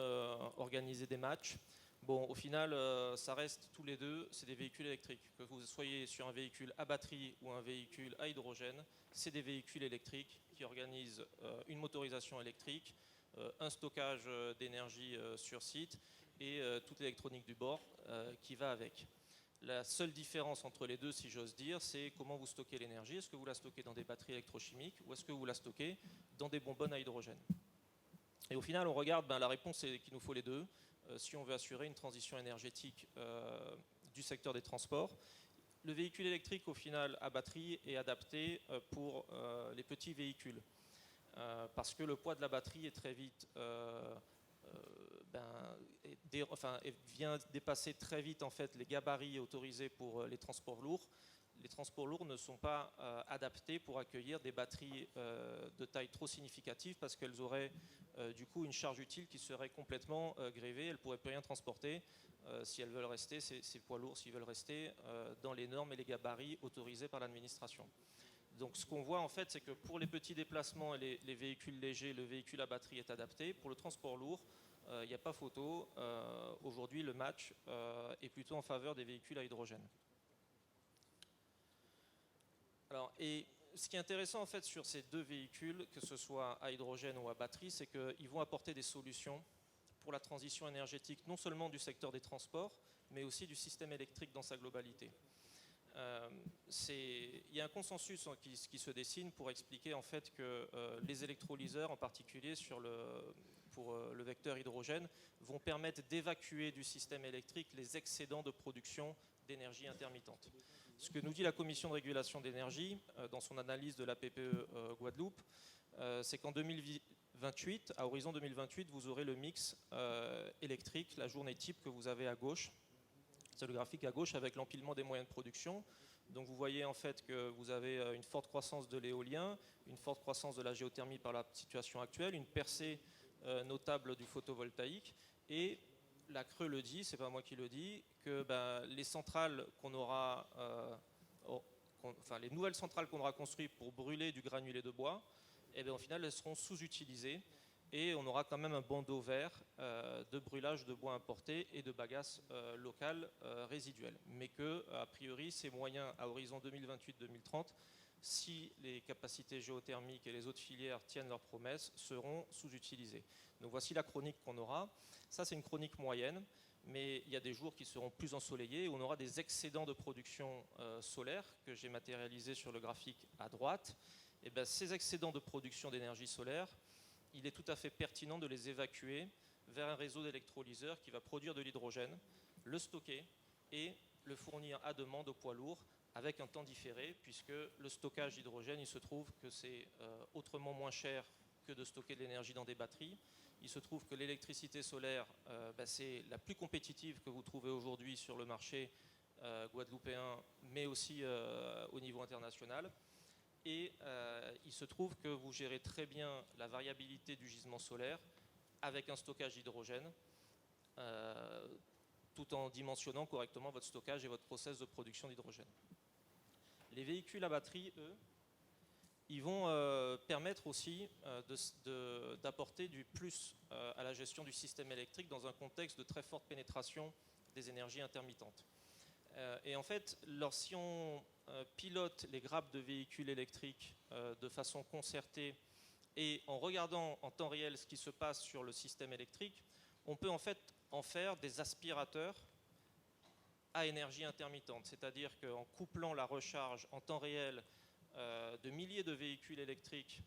organiser des matchs. Bon, au final, ça reste tous les deux, c'est des véhicules électriques. Que vous soyez sur un véhicule à batterie ou un véhicule à hydrogène, c'est des véhicules électriques qui organisent une motorisation électrique, un stockage d'énergie sur site et toute l'électronique du bord qui va avec. La seule différence entre les deux, si j'ose dire, c'est comment vous stockez l'énergie. Est-ce que vous la stockez dans des batteries électrochimiques ou est-ce que vous la stockez dans des bonbonnes à hydrogène? Et au final, on regarde, la réponse est qu'il nous faut les deux si on veut assurer une transition énergétique du secteur des transports. Le véhicule électrique, au final, à batterie est adapté pour les petits véhicules parce que le poids de la batterie est très vite vient dépasser très vite en fait les gabarits autorisés pour les transports lourds. Les transports lourds ne sont pas adaptés pour accueillir des batteries de taille trop significative parce qu'elles auraient du coup une charge utile qui serait complètement grévée. Elles ne pourraient plus rien transporter si elles veulent rester, ces poids lourds, s'ils veulent rester dans les normes et les gabarits autorisés par l'administration. Donc ce qu'on voit en fait, c'est que pour les petits déplacements et les véhicules légers, le véhicule à batterie est adapté. Pour le transport lourd, il n'y a pas photo. Aujourd'hui, le match est plutôt en faveur des véhicules à hydrogène. Alors, et ce qui est intéressant en fait sur ces deux véhicules, que ce soit à hydrogène ou à batterie, c'est qu'ils vont apporter des solutions pour la transition énergétique, non seulement du secteur des transports, mais aussi du système électrique dans sa globalité. Il y a un consensus qui se dessine pour expliquer en fait que les électrolyseurs, en particulier pour le vecteur hydrogène, vont permettre d'évacuer du système électrique les excédents de production d'énergie intermittente. Ce que nous dit la Commission de régulation d'énergie dans son analyse de la PPE Guadeloupe, c'est qu'en 2028, à horizon 2028, vous aurez le mix électrique, la journée type que vous avez à gauche. C'est le graphique à gauche avec l'empilement des moyens de production. Donc vous voyez en fait que vous avez une forte croissance de l'éolien, une forte croissance de la géothermie par la situation actuelle, une percée notable du photovoltaïque, et la Creux le dit, c'est pas moi qui le dis, que les centrales qu'on aura, les nouvelles centrales qu'on aura construites pour brûler du granulé de bois, au final elles seront sous-utilisées. Et on aura quand même un bandeau vert de brûlage de bois importé et de bagasse locale résiduelle. Mais que, a priori, ces moyens à horizon 2028-2030, si les capacités géothermiques et les autres filières tiennent leurs promesses, seront sous-utilisés. Donc voici la chronique qu'on aura. Ça, c'est une chronique moyenne, mais il y a des jours qui seront plus ensoleillés, où on aura des excédents de production solaire, que j'ai matérialisés sur le graphique à droite. Et ces excédents de production d'énergie solaire, il est tout à fait pertinent de les évacuer vers un réseau d'électrolyseurs qui va produire de l'hydrogène, le stocker et le fournir à demande aux poids lourds avec un temps différé, puisque le stockage d'hydrogène, il se trouve que c'est autrement moins cher que de stocker de l'énergie dans des batteries. Il se trouve que l'électricité solaire, c'est la plus compétitive que vous trouvez aujourd'hui sur le marché guadeloupéen, mais aussi au niveau international. Et il se trouve que vous gérez très bien la variabilité du gisement solaire avec un stockage d'hydrogène, tout en dimensionnant correctement votre stockage et votre process de production d'hydrogène. Les véhicules à batterie, eux, ils vont permettre aussi d'apporter du plus à la gestion du système électrique dans un contexte de très forte pénétration des énergies intermittentes. Et en fait, si on pilote les grappes de véhicules électriques de façon concertée et en regardant en temps réel ce qui se passe sur le système électrique, on peut en fait en faire des aspirateurs à énergie intermittente. C'est-à-dire qu'en couplant la recharge en temps réel de milliers de véhicules électriques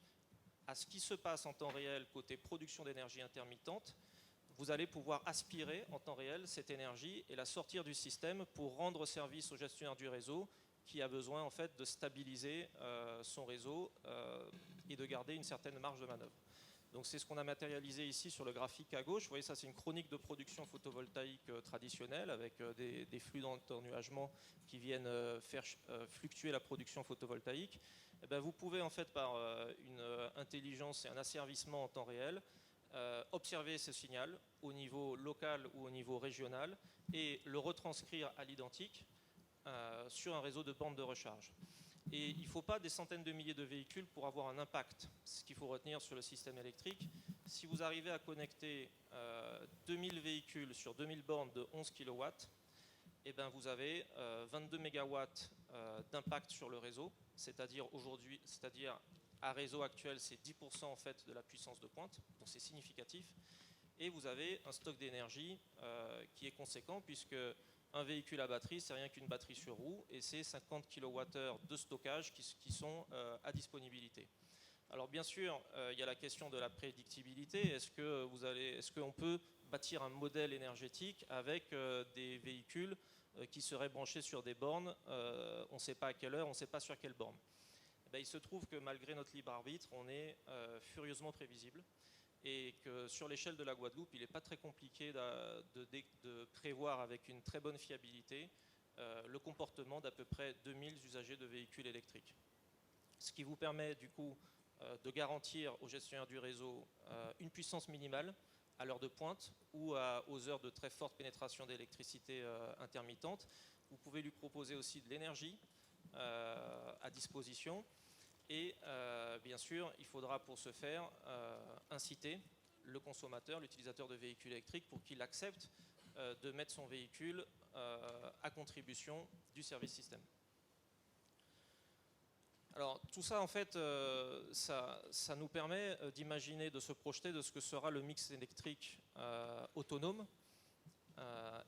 à ce qui se passe en temps réel côté production d'énergie intermittente, vous allez pouvoir aspirer en temps réel cette énergie et la sortir du système pour rendre service au gestionnaire du réseau qui a besoin en fait de stabiliser son réseau et de garder une certaine marge de manœuvre. Donc c'est ce qu'on a matérialisé ici sur le graphique à gauche. Vous voyez, ça c'est une chronique de production photovoltaïque traditionnelle avec des flux d'ennuagement qui viennent faire fluctuer la production photovoltaïque. Et vous pouvez en fait par une intelligence et un asservissement en temps réel observer ce signal au niveau local ou au niveau régional et le retranscrire à l'identique sur un réseau de bornes de recharge. Et il ne faut pas des centaines de milliers de véhicules pour avoir un impact. C'est ce qu'il faut retenir sur le système électrique. Si vous arrivez à connecter 2000 véhicules sur 2000 bornes de 11 kW, et vous avez 22 MW d'impact sur le réseau, c'est-à-dire aujourd'hui, à réseau actuel, c'est 10% en fait de la puissance de pointe, donc c'est significatif. Et vous avez un stock d'énergie qui est conséquent, puisque un véhicule à batterie, c'est rien qu'une batterie sur roue, et c'est 50 kWh de stockage qui sont à disponibilité. Alors bien sûr, il y a la question de la prédictibilité. Est-ce qu'on peut bâtir un modèle énergétique avec des véhicules qui seraient branchés sur des bornes, on ne sait pas à quelle heure, on ne sait pas sur quelle borne. Il se trouve que malgré notre libre arbitre, on est furieusement prévisible. Et que sur l'échelle de la Guadeloupe, il n'est pas très compliqué de prévoir avec une très bonne fiabilité le comportement d'à peu près 2000 usagers de véhicules électriques. Ce qui vous permet du coup de garantir au gestionnaire du réseau une puissance minimale à l'heure de pointe ou aux heures de très forte pénétration d'électricité intermittente. Vous pouvez lui proposer aussi de l'énergie à disposition. Et bien sûr, il faudra pour ce faire inciter le consommateur, l'utilisateur de véhicules électriques, pour qu'il accepte de mettre son véhicule à contribution du service système. Alors tout ça, en fait, ça nous permet d'imaginer, de se projeter de ce que sera le mix électrique autonome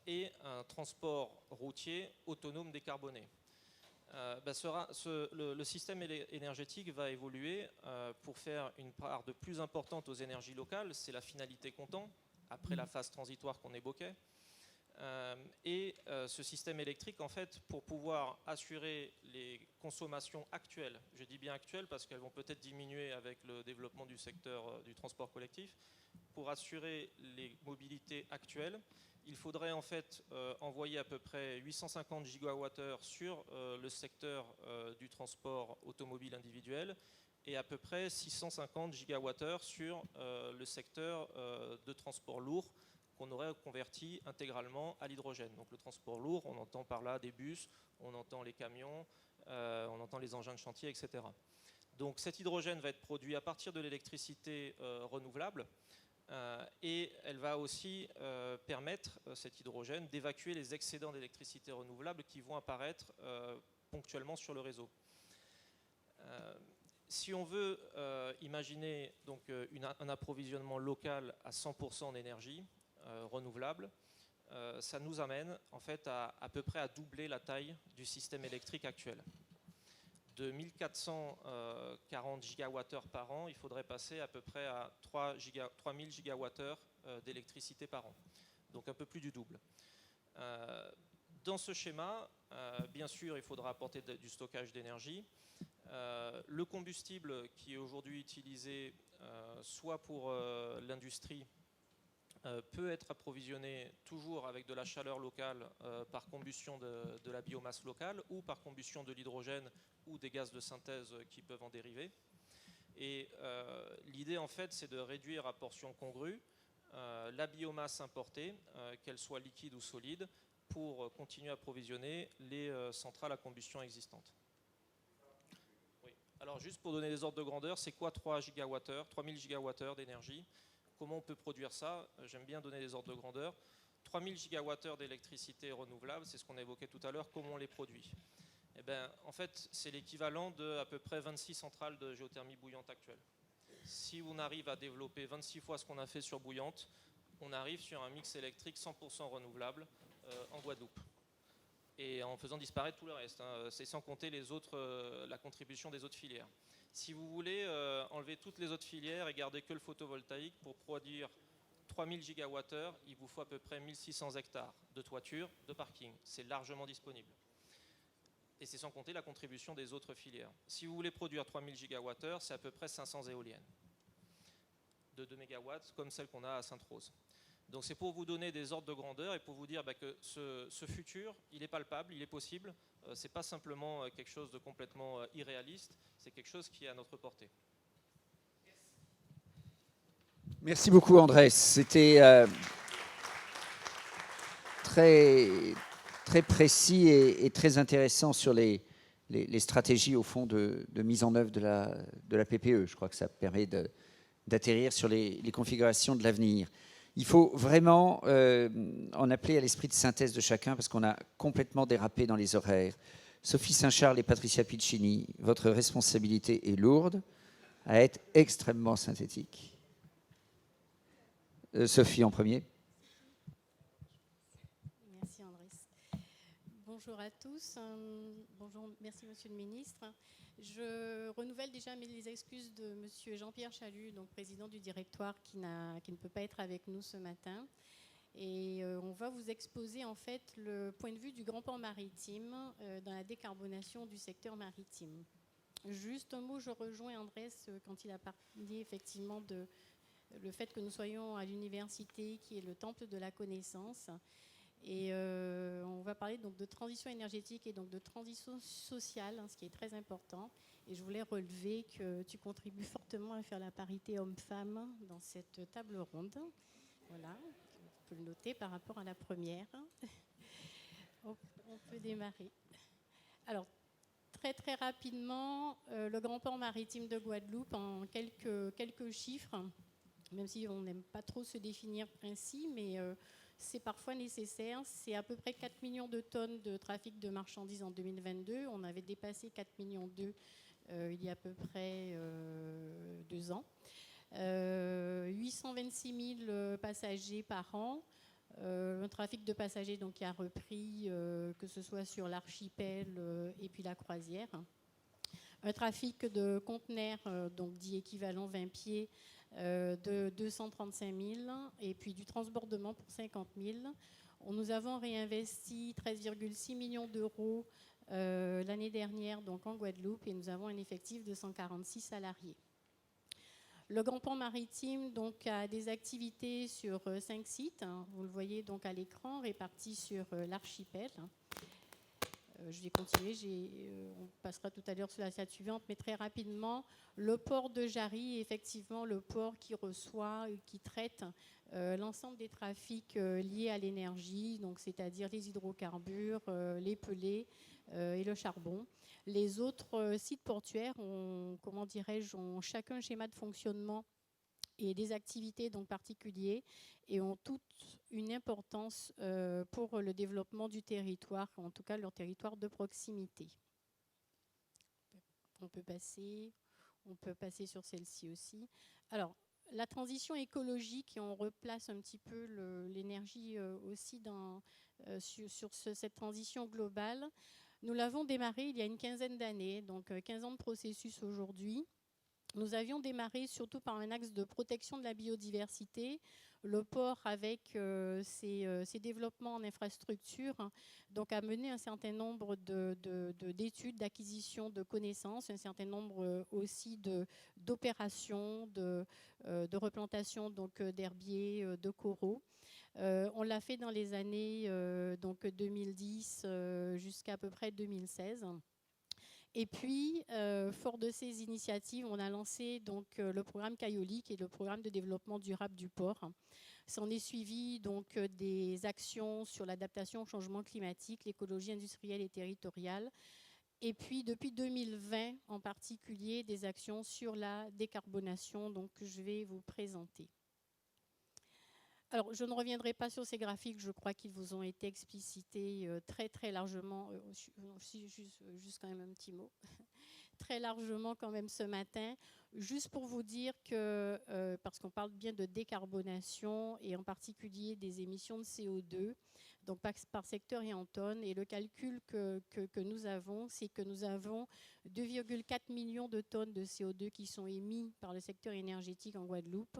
et un transport routier autonome décarboné. Le système énergétique va évoluer pour faire une part de plus importante aux énergies locales. C'est la finalité comptant, après la phase transitoire qu'on évoquait. Ce système électrique, en fait, pour pouvoir assurer les consommations actuelles, je dis bien actuelles parce qu'elles vont peut-être diminuer avec le développement du secteur du transport collectif, pour assurer les mobilités actuelles, il faudrait en fait envoyer à peu près 850 gigawattheures sur le secteur du transport automobile individuel et à peu près 650 gigawattheures sur le secteur de transport lourd qu'on aurait converti intégralement à l'hydrogène. Donc le transport lourd, on entend par là des bus, on entend les camions, on entend les engins de chantier, etc. Donc cet hydrogène va être produit à partir de l'électricité renouvelable et elle va aussi permettre, cet hydrogène, d'évacuer les excédents d'électricité renouvelable qui vont apparaître ponctuellement sur le réseau. Si on veut imaginer donc, un approvisionnement local à 100% en énergie renouvelable, ça nous amène en fait à peu près à doubler la taille du système électrique actuel. De 1440 gigawattheures par an, il faudrait passer à peu près à 3000 gigawattheures d'électricité par an, donc un peu plus du double. Dans ce schéma, bien sûr, il faudra apporter du stockage d'énergie. Le combustible qui est aujourd'hui utilisé, soit pour l'industrie, peut être approvisionné toujours avec de la chaleur locale par combustion de la biomasse locale ou par combustion de l'hydrogène ou des gaz de synthèse qui peuvent en dériver. Et l'idée, en fait, c'est de réduire à portion congrue la biomasse importée, qu'elle soit liquide ou solide, pour continuer à approvisionner les centrales à combustion existantes. Oui. Alors, juste pour donner des ordres de grandeur, c'est quoi 3000 gigawattheures d'énergie? Comment on peut produire ça? J'aime bien donner des ordres de grandeur. 3000 gigawattheures d'électricité renouvelable, c'est ce qu'on évoquait tout à l'heure, comment on les produit? Eh bien, en fait, c'est l'équivalent de à peu près 26 centrales de géothermie bouillante actuelles. Si on arrive à développer 26 fois ce qu'on a fait sur bouillante, on arrive sur un mix électrique 100% renouvelable en Guadeloupe. Et en faisant disparaître tout le reste. Hein. C'est sans compter les autres, la contribution des autres filières. Si vous voulez enlever toutes les autres filières et garder que le photovoltaïque pour produire 3000 gigawattheures, il vous faut à peu près 1600 hectares de toiture, de parking. C'est largement disponible. Et c'est sans compter la contribution des autres filières. Si vous voulez produire 3000 gigawattheures, c'est à peu près 500 éoliennes de 2 mégawatts, comme celle qu'on a à Sainte-Rose. Donc c'est pour vous donner des ordres de grandeur et pour vous dire que ce futur, il est palpable, il est possible. Ce n'est pas simplement quelque chose de complètement irréaliste, c'est quelque chose qui est à notre portée. Merci beaucoup Andrés. C'était très précis et très intéressant sur les stratégies au fond de mise en œuvre de la PPE. Je crois que ça permet d'atterrir sur les configurations de l'avenir. Il faut vraiment en appeler à l'esprit de synthèse de chacun parce qu'on a complètement dérapé dans les horaires. Sophie Saint-Charles et Patricia Piccini, votre responsabilité est lourde à être extrêmement synthétique. Sophie en premier. Merci Andrés. Bonjour à tous. Bonjour, merci Monsieur le Ministre. Je renouvelle déjà les excuses de Monsieur Jean-Pierre Chalut, donc président du directoire, qui ne peut pas être avec nous ce matin. Et on va vous exposer en fait le point de vue du Grand Port maritime dans la décarbonation du secteur maritime. Juste un mot, je rejoins Andrés quand il a parlé effectivement de le fait que nous soyons à l'université qui est le temple de la connaissance. Et on va parler donc de transition énergétique et donc de transition sociale, ce qui est très important. Et je voulais relever que tu contribues fortement à faire la parité homme-femme dans cette table ronde. Voilà, on peut le noter par rapport à la première. On peut démarrer. Alors, très rapidement, le Grand Port maritime de Guadeloupe, en quelques chiffres, même si on n'aime pas trop se définir ainsi, mais c'est parfois nécessaire. C'est à peu près 4 millions de tonnes de trafic de marchandises en 2022. On avait dépassé 4,2 millions il y a à peu près 2 ans. 826 000 passagers par an. Un trafic de passagers donc, qui a repris, que ce soit sur l'archipel et puis la croisière. Un trafic de conteneurs, donc dit équivalent 20 pieds, de 235 000 et puis du transbordement pour 50 000. Nous avons réinvesti 13,6 millions d'euros l'année dernière donc en Guadeloupe et nous avons un effectif de 146 salariés. Le Grand Port Maritime donc, a des activités sur 5 sites, hein, vous le voyez donc à l'écran, répartis sur l'archipel. Je vais continuer, on passera tout à l'heure sur la slide suivante, mais très rapidement, le port de Jarry est effectivement le port qui reçoit, qui traite l'ensemble des trafics liés à l'énergie, donc c'est-à-dire les hydrocarbures, les pellets et le charbon. Les autres sites portuaires ont, comment dirais-je, ont chacun un schéma de fonctionnement et des activités donc particuliers et ont toutes une importance pour le développement du territoire, en tout cas leur territoire de proximité. On peut passer sur celle-ci aussi. Alors, la transition écologique, et on replace un petit peu l'énergie aussi sur cette transition globale, nous l'avons démarré il y a une quinzaine d'années, donc 15 ans de processus aujourd'hui. Nous avions démarré surtout par un axe de protection de la biodiversité, le port avec ses développements en infrastructure, donc a mené un certain nombre d'études, d'acquisition de connaissances, un certain nombre aussi d'opérations, de replantation d'herbiers, de coraux. On l'a fait dans les années donc 2010 jusqu'à peu près 2016. Et puis, fort de ces initiatives, on a lancé donc, le programme Cayoli, qui est le programme de développement durable du port. S'en est suivi donc, des actions sur l'adaptation au changement climatique, l'écologie industrielle et territoriale. Et puis, depuis 2020, en particulier, des actions sur la décarbonation donc, que je vais vous présenter. Alors, je ne reviendrai pas sur ces graphiques, je crois qu'ils vous ont été explicités très très largement, juste quand même un petit mot, très largement quand même ce matin, juste pour vous dire que, parce qu'on parle bien de décarbonation et en particulier des émissions de CO2, donc par secteur et en tonnes, et le calcul que nous avons, c'est que nous avons 2,4 millions de tonnes de CO2 qui sont émis par le secteur énergétique en Guadeloupe,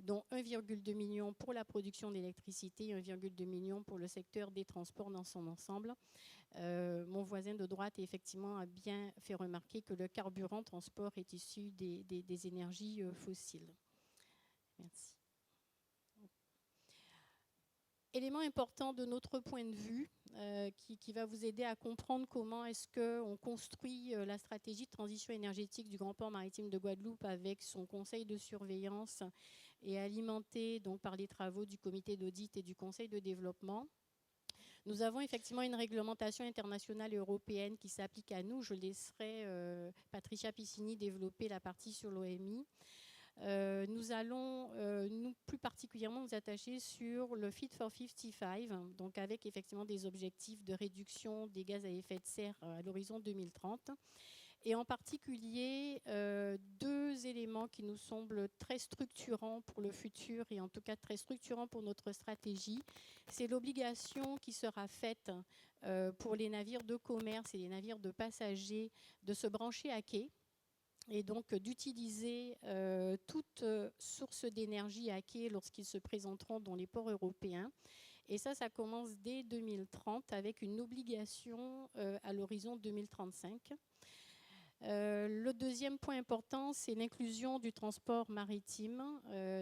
dont 1,2 million pour la production d'électricité et 1,2 million pour le secteur des transports dans son ensemble. Mon voisin de droite, effectivement, a bien fait remarquer que le carburant transport est issu des énergies fossiles. Merci. Élément important de notre point de vue, qui va vous aider à comprendre comment est-ce qu'on construit la stratégie de transition énergétique du Grand Port Maritime de Guadeloupe avec son conseil de surveillance et alimenté donc, par les travaux du comité d'audit et du conseil de développement. Nous avons effectivement une réglementation internationale et européenne qui s'applique à nous. Je laisserai Patricia Piscini développer la partie sur l'OMI. Nous allons, nous plus particulièrement, nous attacher sur le Fit for 55, donc avec effectivement des objectifs de réduction des gaz à effet de serre à l'horizon 2030. Et en particulier, deux éléments qui nous semblent très structurants pour le futur et en tout cas très structurants pour notre stratégie. C'est l'obligation qui sera faite pour les navires de commerce et les navires de passagers de se brancher à quai et donc d'utiliser toute source d'énergie à quai lorsqu'ils se présenteront dans les ports européens. Et ça commence dès 2030 avec une obligation à l'horizon 2035. Le deuxième point important, c'est l'inclusion du transport maritime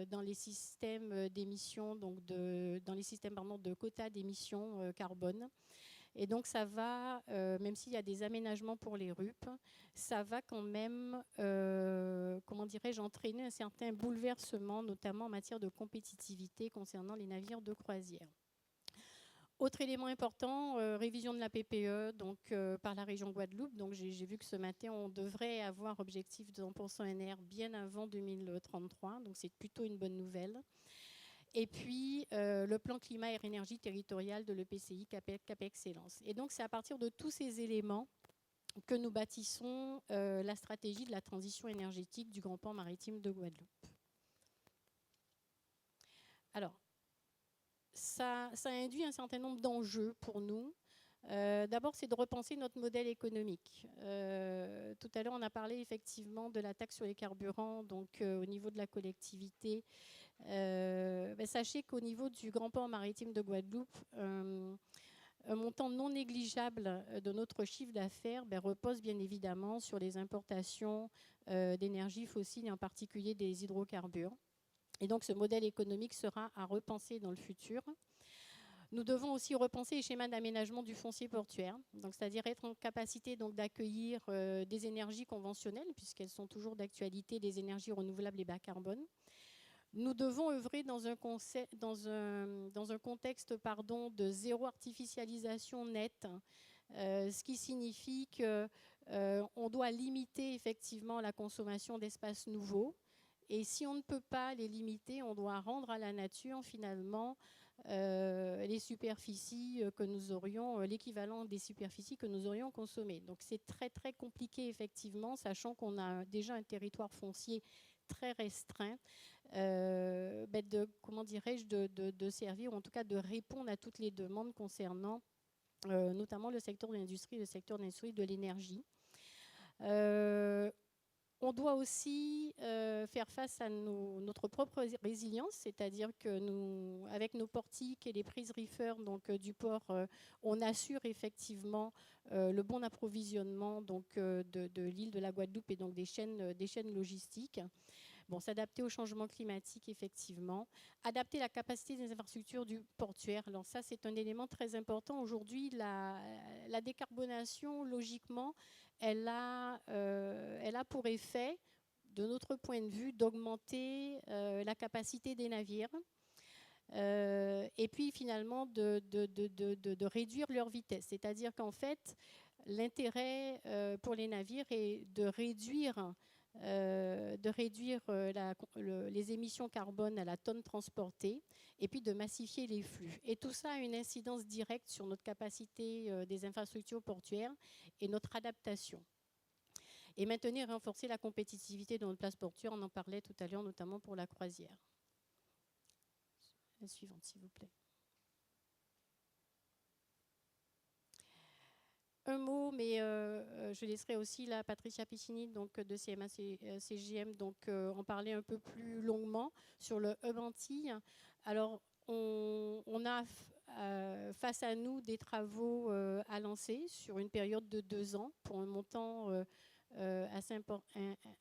dans les systèmes d'émissions, donc dans les systèmes de quotas d'émissions carbone. Et donc ça va, même s'il y a des aménagements pour les RUP, ça va quand même, comment dirais-je, entraîner un certain bouleversement, notamment en matière de compétitivité concernant les navires de croisière. Autre élément important, révision de la PPE donc, par la région Guadeloupe. Donc, j'ai vu que ce matin, on devrait avoir objectif de 100% NR bien avant 2033. Donc, c'est plutôt une bonne nouvelle. Et puis, le plan climat et énergie territoriale de l'EPCI Cap Excellence. Et donc, c'est à partir de tous ces éléments que nous bâtissons la stratégie de la transition énergétique du Grand Port Maritime de Guadeloupe. Alors, ça induit un certain nombre d'enjeux pour nous. D'abord, c'est de repenser notre modèle économique. Tout à l'heure, on a parlé effectivement de la taxe sur les carburants, donc au niveau de la collectivité. Sachez qu'au niveau du Grand Port maritime de Guadeloupe, un montant non négligeable de notre chiffre d'affaires repose bien évidemment sur les importations d'énergie fossile, et en particulier des hydrocarbures. Et donc ce modèle économique sera à repenser dans le futur. Nous devons aussi repenser les schémas d'aménagement du foncier portuaire, c'est-à-dire être en capacité d'accueillir des énergies conventionnelles, puisqu'elles sont toujours d'actualité, des énergies renouvelables et bas carbone. Nous devons œuvrer dans un contexte de zéro artificialisation nette, ce qui signifie qu'on doit limiter effectivement la consommation d'espaces nouveaux. Et si on ne peut pas les limiter, on doit rendre à la nature finalement les superficies que nous aurions, l'équivalent des superficies que nous aurions consommées. Donc c'est très très compliqué effectivement, sachant qu'on a déjà un territoire foncier très restreint, de servir, ou en tout cas de répondre à toutes les demandes concernant notamment le secteur de l'industrie, le secteur de l'industrie de l'énergie. On doit aussi faire face à notre propre résilience, c'est-à-dire que nous, avec nos portiques et les prises reefers du port, on assure effectivement le bon approvisionnement de l'île de la Guadeloupe et donc des chaînes logistiques. Bon, s'adapter au changement climatique, effectivement. Adapter la capacité des infrastructures du portuaire. Alors ça, c'est un élément très important. Aujourd'hui, la décarbonation, logiquement, elle a pour effet, de notre point de vue, d'augmenter la capacité des navires. Et puis, finalement, de réduire leur vitesse. C'est-à-dire qu'en fait, l'intérêt pour les navires est de réduire les émissions carbone à la tonne transportée et puis de massifier les flux. Et tout ça a une incidence directe sur notre capacité des infrastructures portuaires et notre adaptation. Et maintenir et renforcer la compétitivité de notre place portuaire, on en parlait tout à l'heure, notamment pour la croisière. La suivante, s'il vous plaît. Un mot, mais je laisserai aussi la Patricia Piccini de CMA-CGM en parler un peu plus longuement sur le hub Antilles. Alors, on a face à nous des travaux à lancer sur une période de 2 ans pour un montant assez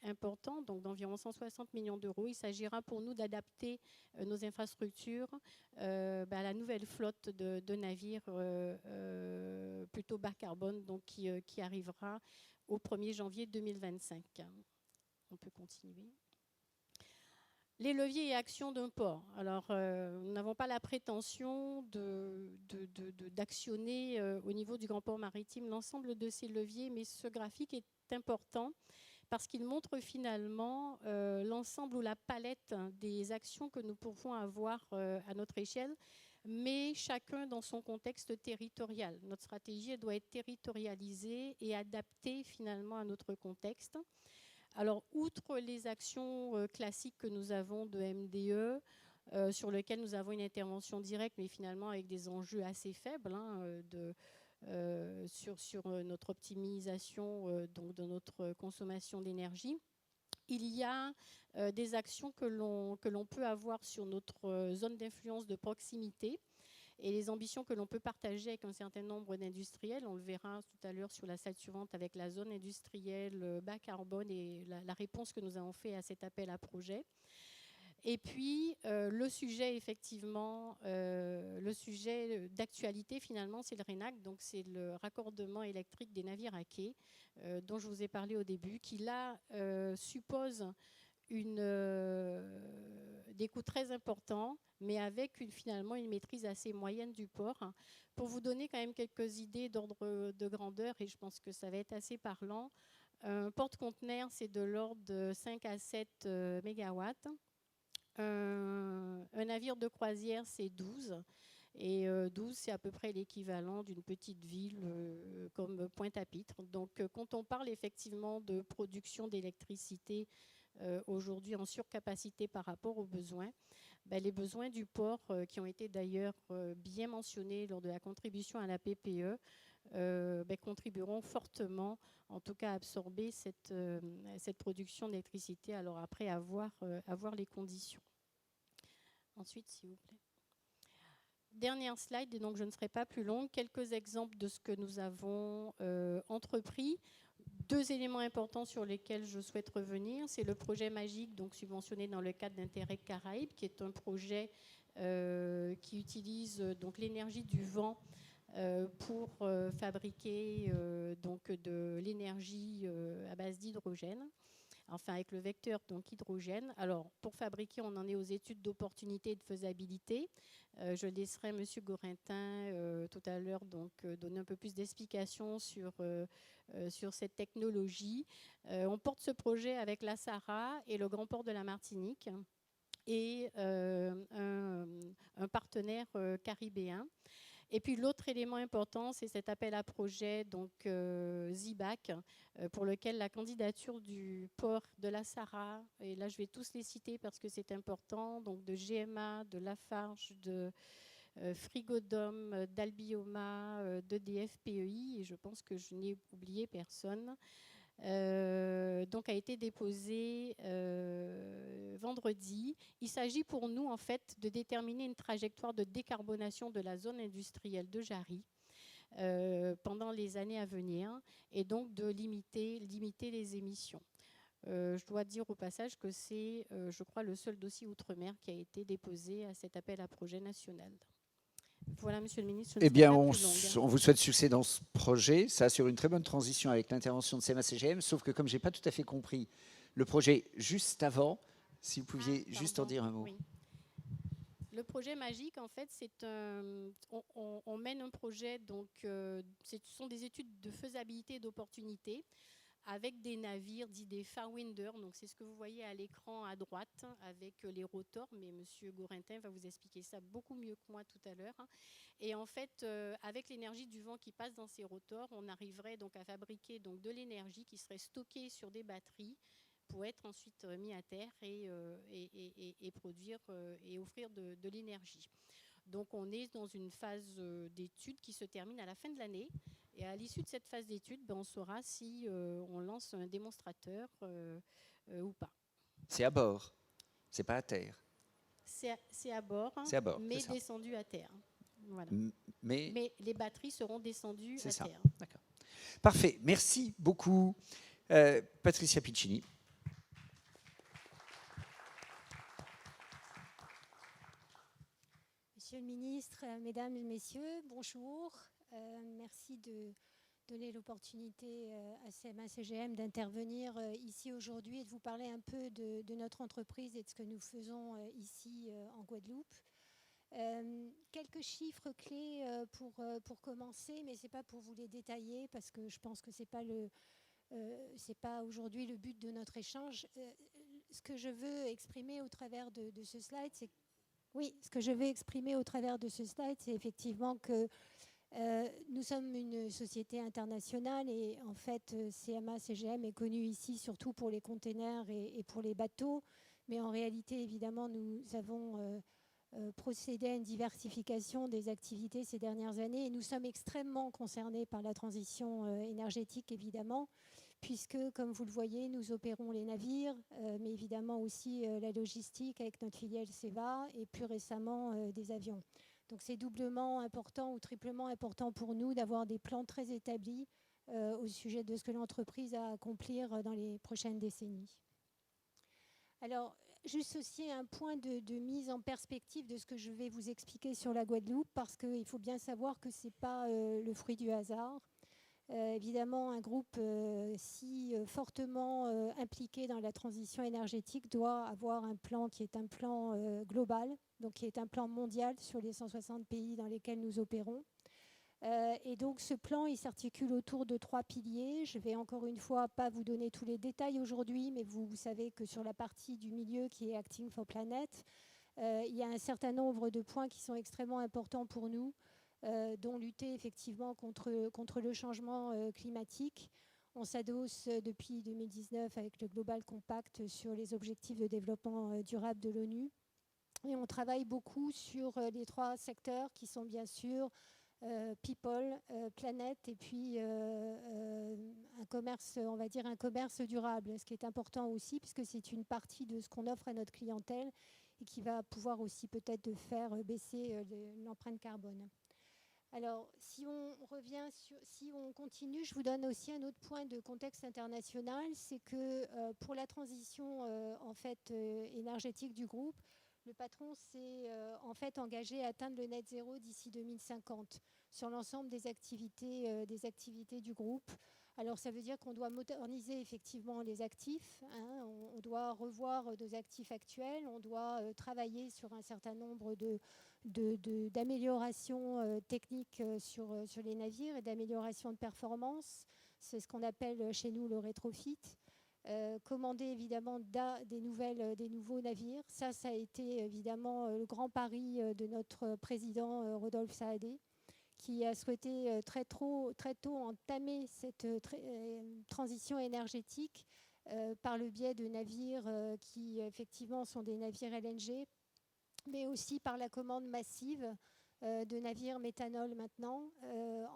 important, donc d'environ 160 millions d'euros. Il s'agira pour nous d'adapter nos infrastructures à la nouvelle flotte de navires plutôt bas carbone, donc qui arrivera au 1er janvier 2025. On peut continuer. Les leviers et actions d'un port. Alors, nous n'avons pas la prétention d'actionner au niveau du Grand Port maritime l'ensemble de ces leviers, mais ce graphique est important parce qu'il montre finalement l'ensemble ou la palette des actions que nous pouvons avoir à notre échelle, mais chacun dans son contexte territorial. Notre stratégie doit être territorialisée et adaptée finalement à notre contexte. Alors, outre les actions classiques que nous avons de MDE, sur lesquelles nous avons une intervention directe, mais finalement avec des enjeux assez faibles sur notre optimisation de notre consommation d'énergie, il y a des actions que l'on peut avoir sur notre zone d'influence de proximité et les ambitions que l'on peut partager avec un certain nombre d'industriels. On le verra tout à l'heure sur la slide suivante avec la zone industrielle bas carbone et la réponse que nous avons fait à cet appel à projet. Et puis, le sujet, effectivement, le sujet d'actualité, finalement, c'est le RENAC, donc c'est le raccordement électrique des navires à quai, dont je vous ai parlé au début, qui là suppose des coûts très importants, mais avec finalement une maîtrise assez moyenne du port. Pour vous donner quand même quelques idées d'ordre de grandeur, et je pense que ça va être assez parlant, un porte-conteneur, c'est de l'ordre de 5 à 7 mégawatts. Un navire de croisière, c'est 12. Et 12, c'est à peu près l'équivalent d'une petite ville comme Pointe-à-Pitre. Donc, quand on parle effectivement de production d'électricité aujourd'hui en surcapacité par rapport aux besoins, les besoins du port, qui ont été d'ailleurs bien mentionnés lors de la contribution à la PPE, contribueront fortement, en tout cas, à absorber cette production d'électricité. Alors après, à voir les conditions. ensuite, s'il vous plaît. Dernière slide, et donc je ne serai pas plus longue. Quelques exemples de ce que nous avons entrepris. 2 éléments importants sur lesquels je souhaite revenir. C'est le projet Magique, donc subventionné dans le cadre d'Intérêt Caraïbes, qui est un projet qui utilise donc l'énergie du vent pour fabriquer donc de l'énergie à base d'hydrogène. Enfin, avec le vecteur donc hydrogène. Alors, pour fabriquer, on en est aux études d'opportunité et de faisabilité. Je laisserai M. Gorintin tout à l'heure donc donner un peu plus d'explications sur cette technologie. On porte ce projet avec la SARA et le Grand Port de la Martinique et un partenaire caribéen. Et puis l'autre élément important, c'est cet appel à projet, donc ZIBAC, pour lequel la candidature du port de la SARA, et là je vais tous les citer parce que c'est important, donc de GMA, de Lafarge, de Frigodome, d'Albioma, d'EDF, PEI, et je pense que je n'ai oublié personne. Donc a été déposé vendredi. Il s'agit pour nous en fait de déterminer une trajectoire de décarbonation de la zone industrielle de Jarry pendant les années à venir et donc de limiter les émissions. Je dois dire au passage que c'est, je crois, le seul dossier Outre-mer qui a été déposé à cet appel à projet national. Voilà, Monsieur le Ministre. Eh bien, on vous souhaite succès dans ce projet. Ça assure une très bonne transition avec l'intervention de CMA-CGM, sauf que comme je n'ai pas tout à fait compris le projet juste avant, si vous pouviez juste en dire un mot. Oui. Le projet Magique, en fait, c'est on mène un projet, donc ce sont des études de faisabilité et d'opportunité avec des navires dits des Farwinder. Donc c'est ce que vous voyez à l'écran à droite avec les rotors, mais M. Gorintin va vous expliquer ça beaucoup mieux que moi tout à l'heure. Et en fait, avec l'énergie du vent qui passe dans ces rotors, on arriverait donc à fabriquer donc de l'énergie qui serait stockée sur des batteries pour être ensuite mis à terre et produire et offrir de l'énergie. Donc on est dans une phase d'étude qui se termine à la fin de l'année. Et à l'issue de cette phase d'étude, on saura si on lance un démonstrateur ou pas. C'est à bord, c'est pas à terre. C'est à bord, mais descendu à terre. Voilà. Mais les batteries seront descendues à terre. D'accord. Parfait. Merci beaucoup, Patricia Piccini. Monsieur le ministre, mesdames et messieurs, bonjour. Merci de donner l'opportunité à CMA-CGM d'intervenir ici aujourd'hui et de vous parler un peu de notre entreprise et de ce que nous faisons ici en Guadeloupe. Quelques chiffres clés pour commencer, mais ce n'est pas pour vous les détailler parce que je pense que ce n'est pas aujourd'hui le but de notre échange. Ce que je veux exprimer au travers de ce slide, c'est effectivement que nous sommes une société internationale et en fait CMA-CGM est connu ici surtout pour les containers et pour les bateaux, mais en réalité évidemment nous avons procédé à une diversification des activités ces dernières années et nous sommes extrêmement concernés par la transition énergétique évidemment, puisque comme vous le voyez nous opérons les navires, mais évidemment aussi la logistique avec notre filiale CEVA et plus récemment des avions. Donc c'est doublement important ou triplement important pour nous d'avoir des plans très établis au sujet de ce que l'entreprise a à accomplir dans les prochaines décennies. Alors, juste aussi un point de mise en perspective de ce que je vais vous expliquer sur la Guadeloupe, parce qu'il faut bien savoir que ce n'est pas le fruit du hasard. Évidemment, un groupe si fortement impliqué dans la transition énergétique doit avoir un plan qui est un plan global, donc qui est un plan mondial sur les 160 pays dans lesquels nous opérons. Et donc ce plan, il s'articule autour de 3 piliers. Je vais encore une fois pas vous donner tous les détails aujourd'hui, mais vous savez que sur la partie du milieu qui est Acting for Planet, il y a un certain nombre de points qui sont extrêmement importants pour nous, dont lutter effectivement contre le changement climatique. On s'adosse depuis 2019 avec le Global Compact sur les objectifs de développement durable de l'ONU. Et on travaille beaucoup sur les 3 secteurs qui sont bien sûr people, planète et puis un commerce, on va dire un commerce durable, ce qui est important aussi puisque c'est une partie de ce qu'on offre à notre clientèle et qui va pouvoir aussi peut-être faire baisser l'empreinte carbone. Alors, si on continue, je vous donne aussi un autre point de contexte international, c'est que pour la transition énergétique du groupe, le patron s'est en fait engagé à atteindre le net zéro d'ici 2050 sur l'ensemble des activités du groupe. Alors, ça veut dire qu'on doit moderniser effectivement les actifs, hein, on doit revoir nos actifs actuels, on doit travailler sur un certain nombre d'améliorations techniques sur les navires et d'amélioration de performance. C'est ce qu'on appelle chez nous le rétrofit. Commander évidemment des nouveaux navires. Ça a été évidemment le grand pari de notre président Rodolphe Saadé, qui a souhaité très tôt entamer cette transition énergétique par le biais de navires qui effectivement sont des navires LNG, mais aussi par la commande massive de navires méthanol maintenant,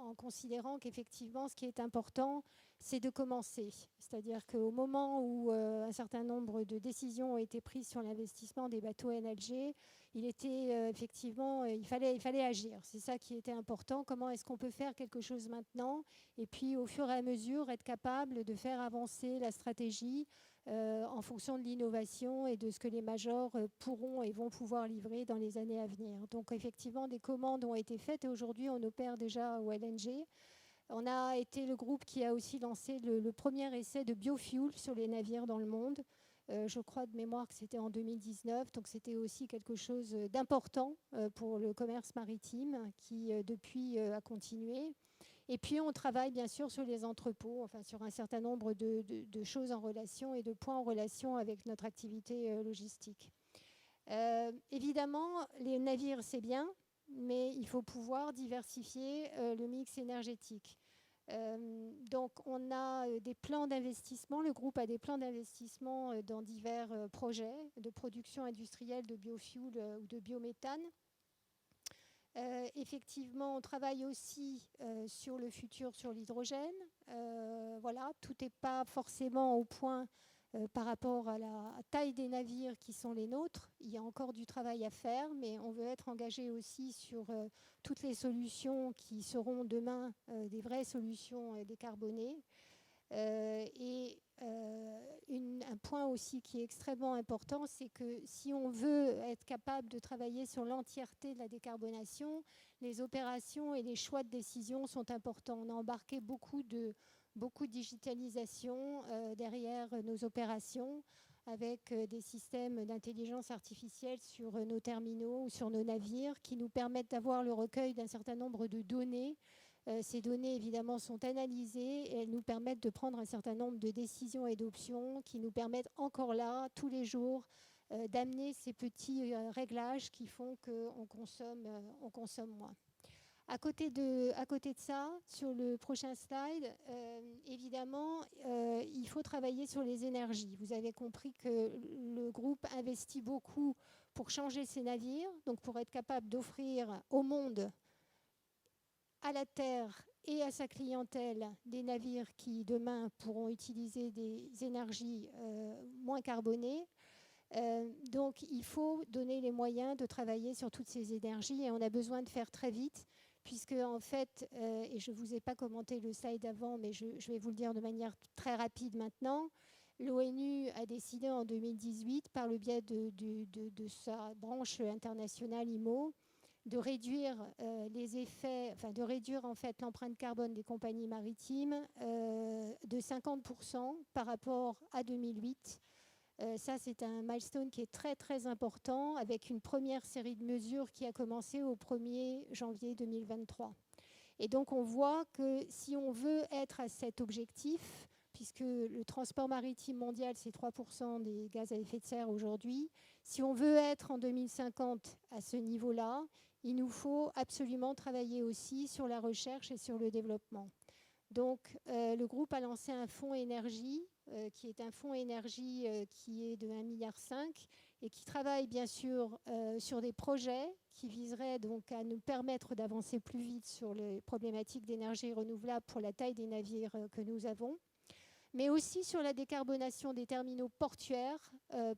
en considérant qu'effectivement ce qui est important, c'est de commencer. C'est-à-dire qu'au moment où un certain nombre de décisions ont été prises sur l'investissement des bateaux LNG, il fallait agir. C'est ça qui était important. Comment est-ce qu'on peut faire quelque chose maintenant et puis au fur et à mesure être capable de faire avancer la stratégie en fonction de l'innovation et de ce que les majors pourront et vont pouvoir livrer dans les années à venir. Donc effectivement, des commandes ont été faites et aujourd'hui on opère déjà au LNG. On a été le groupe qui a aussi lancé le premier essai de biofuel sur les navires dans le monde. Je crois de mémoire que c'était en 2019, donc c'était aussi quelque chose d'important pour le commerce maritime qui depuis a continué. Et puis on travaille bien sûr sur les entrepôts, enfin sur un certain nombre de choses en relation et de points en relation avec notre activité logistique. Évidemment, les navires c'est bien, mais il faut pouvoir diversifier le mix énergétique. Donc on a des plans d'investissement, le groupe a des plans d'investissement dans divers projets de production industrielle de biofuel ou de biométhane. Effectivement, on travaille aussi sur le futur, sur l'hydrogène. Voilà, tout n'est pas forcément au point par rapport à la taille des navires qui sont les nôtres. Il y a encore du travail à faire, mais on veut être engagé aussi sur toutes les solutions qui seront demain des vraies solutions décarbonées. Un point aussi qui est extrêmement important, c'est que si on veut être capable de travailler sur l'entièreté de la décarbonation, les opérations et les choix de décision sont importants. On a embarqué beaucoup de digitalisation derrière nos opérations avec des systèmes d'intelligence artificielle sur nos terminaux ou sur nos navires qui nous permettent d'avoir le recueil d'un certain nombre de données. Ces données, évidemment, sont analysées et elles nous permettent de prendre un certain nombre de décisions et d'options qui nous permettent encore là, tous les jours, d'amener ces petits réglages qui font qu'on consomme moins. À côté de ça, sur le prochain slide, évidemment, il faut travailler sur les énergies. Vous avez compris que le groupe investit beaucoup pour changer ses navires, donc pour être capable d'offrir au monde, à la terre et à sa clientèle des navires qui demain pourront utiliser des énergies moins carbonées. Donc il faut donner les moyens de travailler sur toutes ces énergies et on a besoin de faire très vite puisque en fait, et je ne vous ai pas commenté le slide avant, mais je vais vous le dire de manière très rapide maintenant, l'ONU a décidé en 2018 par le biais de sa branche internationale IMO de réduire les effets, enfin de réduire en fait l'empreinte carbone des compagnies maritimes de 50% par rapport à 2008. Ça, c'est un milestone qui est très très important avec une première série de mesures qui a commencé au 1er janvier 2023. Et donc on voit que si on veut être à cet objectif, puisque le transport maritime mondial, c'est 3% des gaz à effet de serre aujourd'hui, si on veut être en 2050 à ce niveau-là, il nous faut absolument travailler aussi sur la recherche et sur le développement. Donc, le groupe a lancé un fonds énergie, qui est un fonds énergie qui est de 1,5 milliard et qui travaille bien sûr sur des projets qui viseraient donc à nous permettre d'avancer plus vite sur les problématiques d'énergie renouvelable pour la taille des navires que nous avons. mais aussi sur la décarbonation des terminaux portuaires,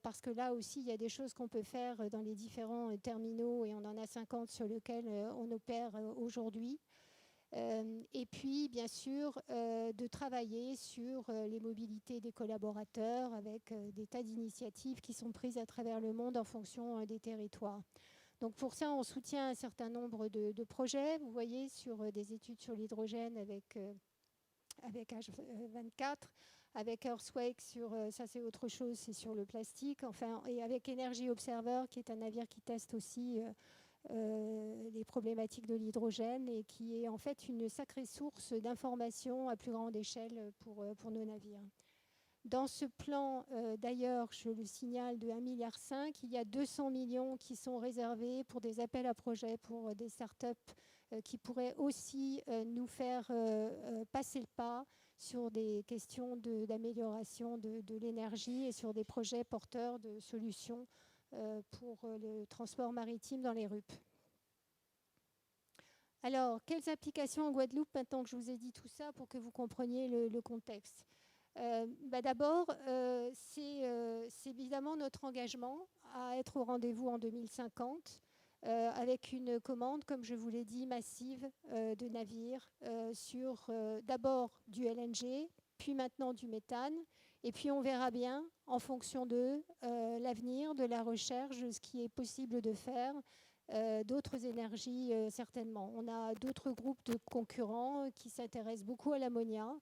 parce que là aussi, il y a des choses qu'on peut faire dans les différents terminaux, et on en a 50 sur lesquels on opère aujourd'hui. Et puis, bien sûr, de travailler sur les mobilités des collaborateurs avec des tas d'initiatives qui sont prises à travers le monde en fonction des territoires. Donc pour ça, on soutient un certain nombre de projets. Vous voyez, sur des études sur l'hydrogène avec H24, avec Earthquake, ça c'est autre chose, c'est sur le plastique. Enfin, et avec Energy Observer, qui est un navire qui teste aussi les problématiques de l'hydrogène et qui est en fait une sacrée source d'informations à plus grande échelle pour nos navires. Dans ce plan, d'ailleurs, je le signale, de 1,5 milliard, il y a 200 millions qui sont réservés pour des appels à projets, pour des startups qui pourraient aussi nous faire passer le pas sur des questions d'amélioration de l'énergie et sur des projets porteurs de solutions pour le transport maritime dans les RUP. Alors, quelles applications en Guadeloupe, maintenant que je vous ai dit tout ça, pour que vous compreniez le contexte? D'abord, c'est évidemment notre engagement à être au rendez-vous en 2050, avec une commande, comme je vous l'ai dit, massive de navires sur d'abord du LNG, puis maintenant du méthane. Et puis on verra bien, en fonction de l'avenir, de la recherche, ce qui est possible de faire, d'autres énergies certainement. On a d'autres groupes de concurrents qui s'intéressent beaucoup à l'ammonia.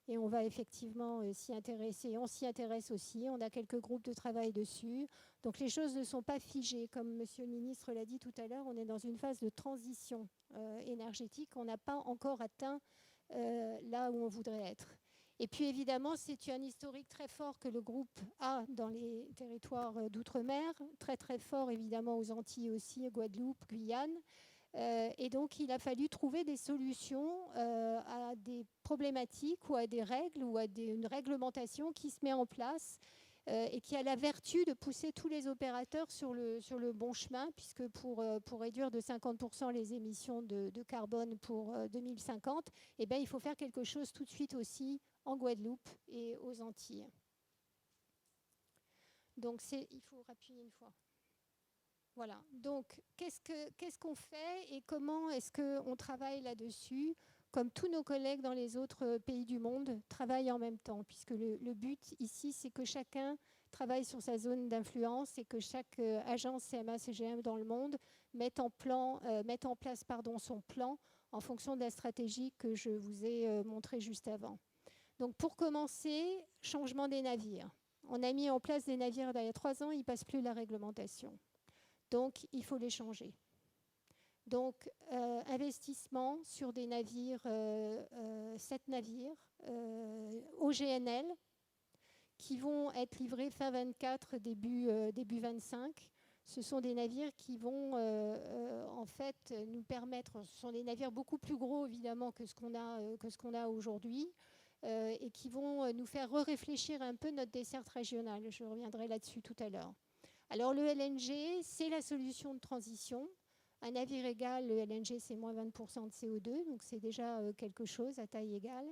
Et on va effectivement s'y intéresser. On s'y intéresse aussi. On a quelques groupes de travail dessus. Donc les choses ne sont pas figées. Comme Monsieur le ministre l'a dit tout à l'heure, on est dans une phase de transition énergétique. On n'a pas encore atteint là où on voudrait être. Et puis évidemment, c'est un historique très fort que le groupe a dans les territoires d'outre-mer. Très très fort évidemment aux Antilles aussi, Guadeloupe, Guyane. Et donc, il a fallu trouver des solutions à des problématiques ou à des règles ou à une réglementation qui se met en place et qui a la vertu de pousser tous les opérateurs sur le bon chemin, puisque pour réduire de 50% les émissions de carbone pour 2050, eh bien, il faut faire quelque chose tout de suite aussi en Guadeloupe et aux Antilles. Donc, il faut appuyer une fois. Voilà, donc qu'est-ce qu'on fait et comment est-ce qu'on travaille là-dessus, comme tous nos collègues dans les autres pays du monde travaillent en même temps, puisque le but ici, c'est que chacun travaille sur sa zone d'influence et que chaque agence CMA-CGM dans le monde mette en place son plan en fonction de la stratégie que je vous ai montrée juste avant. Donc pour commencer, changement des navires. On a mis en place des navires il y a 3 ans, ils ne passent plus la réglementation. Donc, il faut les changer. Donc, investissement sur des navires, 7 navires OGNL qui vont être livrés fin 24, début 25. Ce sont des navires qui vont en fait nous permettre, ce sont des navires beaucoup plus gros évidemment que ce qu'on a aujourd'hui, et qui vont nous faire réfléchir un peu notre desserte régionale. Je reviendrai là-dessus tout à l'heure. Alors le LNG, c'est la solution de transition. Un navire égal, le LNG, c'est moins 20% de CO2, donc c'est déjà quelque chose à taille égale.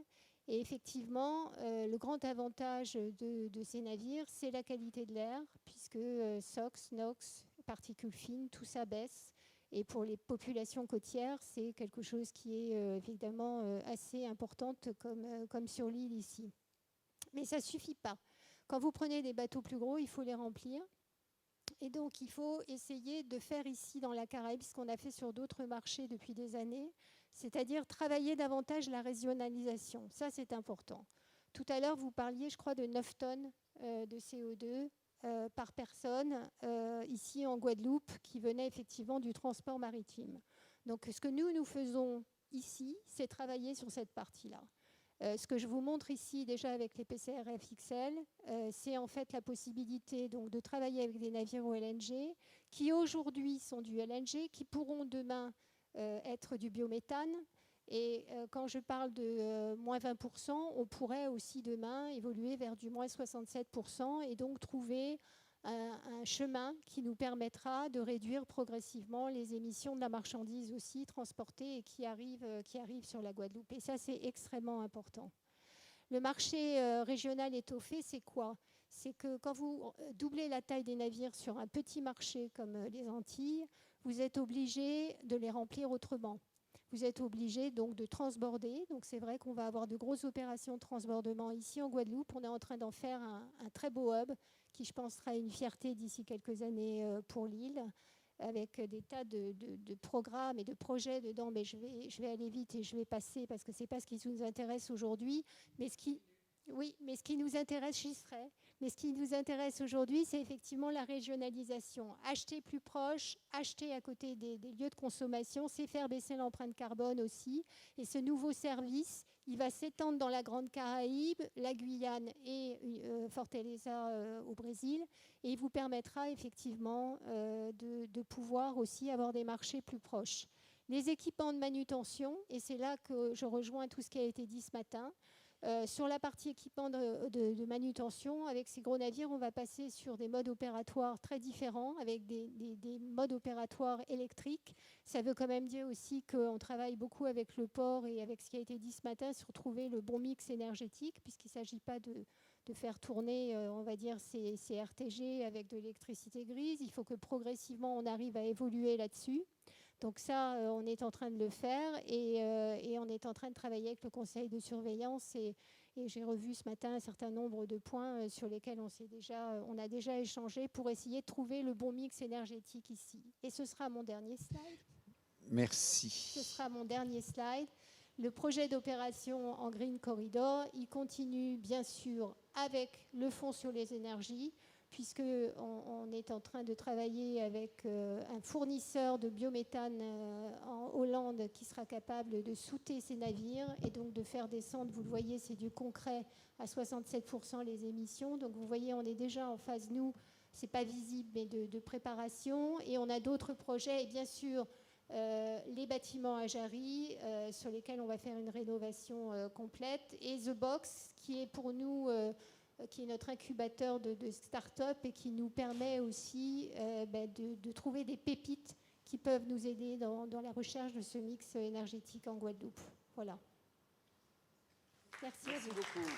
Et effectivement, le grand avantage de ces navires, c'est la qualité de l'air, puisque SOx, NOx, particules fines, tout ça baisse. Et pour les populations côtières, c'est quelque chose qui est évidemment assez importante, comme sur l'île ici. Mais ça ne suffit pas. Quand vous prenez des bateaux plus gros, il faut les remplir. Et donc, il faut essayer de faire ici dans la Caraïbe ce qu'on a fait sur d'autres marchés depuis des années, c'est-à-dire travailler davantage la régionalisation. Ça, c'est important. Tout à l'heure, vous parliez, je crois, de 9 tonnes de CO2 par personne ici en Guadeloupe qui venaient effectivement du transport maritime. Donc, ce que nous faisons ici, c'est travailler sur cette partie-là. Ce que je vous montre ici déjà avec les PCRF XL, c'est en fait la possibilité donc, de travailler avec des navires au LNG qui aujourd'hui sont du LNG, qui pourront demain être du biométhane. Et quand je parle de moins 20%, on pourrait aussi demain évoluer vers du moins 67% et donc trouver un chemin qui nous permettra de réduire progressivement les émissions de la marchandise aussi transportée et qui arrive sur la Guadeloupe. Et ça, c'est extrêmement important. Le marché régional étoffé, c'est quoi? C'est que quand vous doublez la taille des navires sur un petit marché comme les Antilles, vous êtes obligé de les remplir autrement. Vous êtes obligé donc de transborder. Donc c'est vrai qu'on va avoir de grosses opérations de transbordement ici en Guadeloupe. On est en train d'en faire un très beau hub qui, je pense, sera une fierté d'ici quelques années pour l'île, avec des tas de programmes et de projets dedans. Mais je vais aller vite et je vais passer parce que ce n'est pas ce qui nous intéresse aujourd'hui. Mais ce qui nous intéresse, j'y serai. Mais ce qui nous intéresse aujourd'hui, c'est effectivement la régionalisation. Acheter plus proche, acheter à côté des lieux de consommation, c'est faire baisser l'empreinte carbone aussi. Et ce nouveau service, il va s'étendre dans la Grande Caraïbe, la Guyane et Fortaleza au Brésil. Et il vous permettra effectivement de pouvoir aussi avoir des marchés plus proches. Les équipements de manutention, et c'est là que je rejoins tout ce qui a été dit ce matin. Sur la partie équipement de manutention, avec ces gros navires, on va passer sur des modes opératoires très différents, avec des modes opératoires électriques. Ça veut quand même dire aussi qu'on travaille beaucoup avec le port et avec ce qui a été dit ce matin sur trouver le bon mix énergétique, puisqu'il ne s'agit pas de faire tourner, on va dire, ces RTG avec de l'électricité grise. Il faut que progressivement, on arrive à évoluer là-dessus. Donc ça, on est en train de le faire et on est en train de travailler avec le conseil de surveillance et j'ai revu ce matin un certain nombre de points sur lesquels on a déjà échangé pour essayer de trouver le bon mix énergétique ici. Et ce sera mon dernier slide. Merci. Ce sera mon dernier slide. Le projet d'opération en Green Corridor, il continue bien sûr avec le Fonds sur les énergies, puisqu'on est en train de travailler avec un fournisseur de biométhane en Hollande qui sera capable de souter ces navires et donc de faire descendre, vous le voyez, c'est du concret, à 67% les émissions. Donc vous voyez, on est déjà en phase, nous, ce n'est pas visible, mais de préparation. Et on a d'autres projets, et bien sûr, les bâtiments à Jarry, sur lesquels on va faire une rénovation complète, et The Box, qui est pour nous... qui est notre incubateur de start-up et qui nous permet aussi de trouver des pépites qui peuvent nous aider dans la recherche de ce mix énergétique en Guadeloupe. Voilà. Merci à vous. Beaucoup.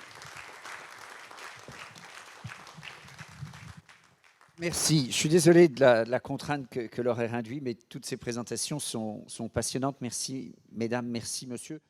Merci. Je suis désolé de la contrainte que l'horaire induit, mais toutes ces présentations sont passionnantes. Merci, mesdames, merci, monsieur.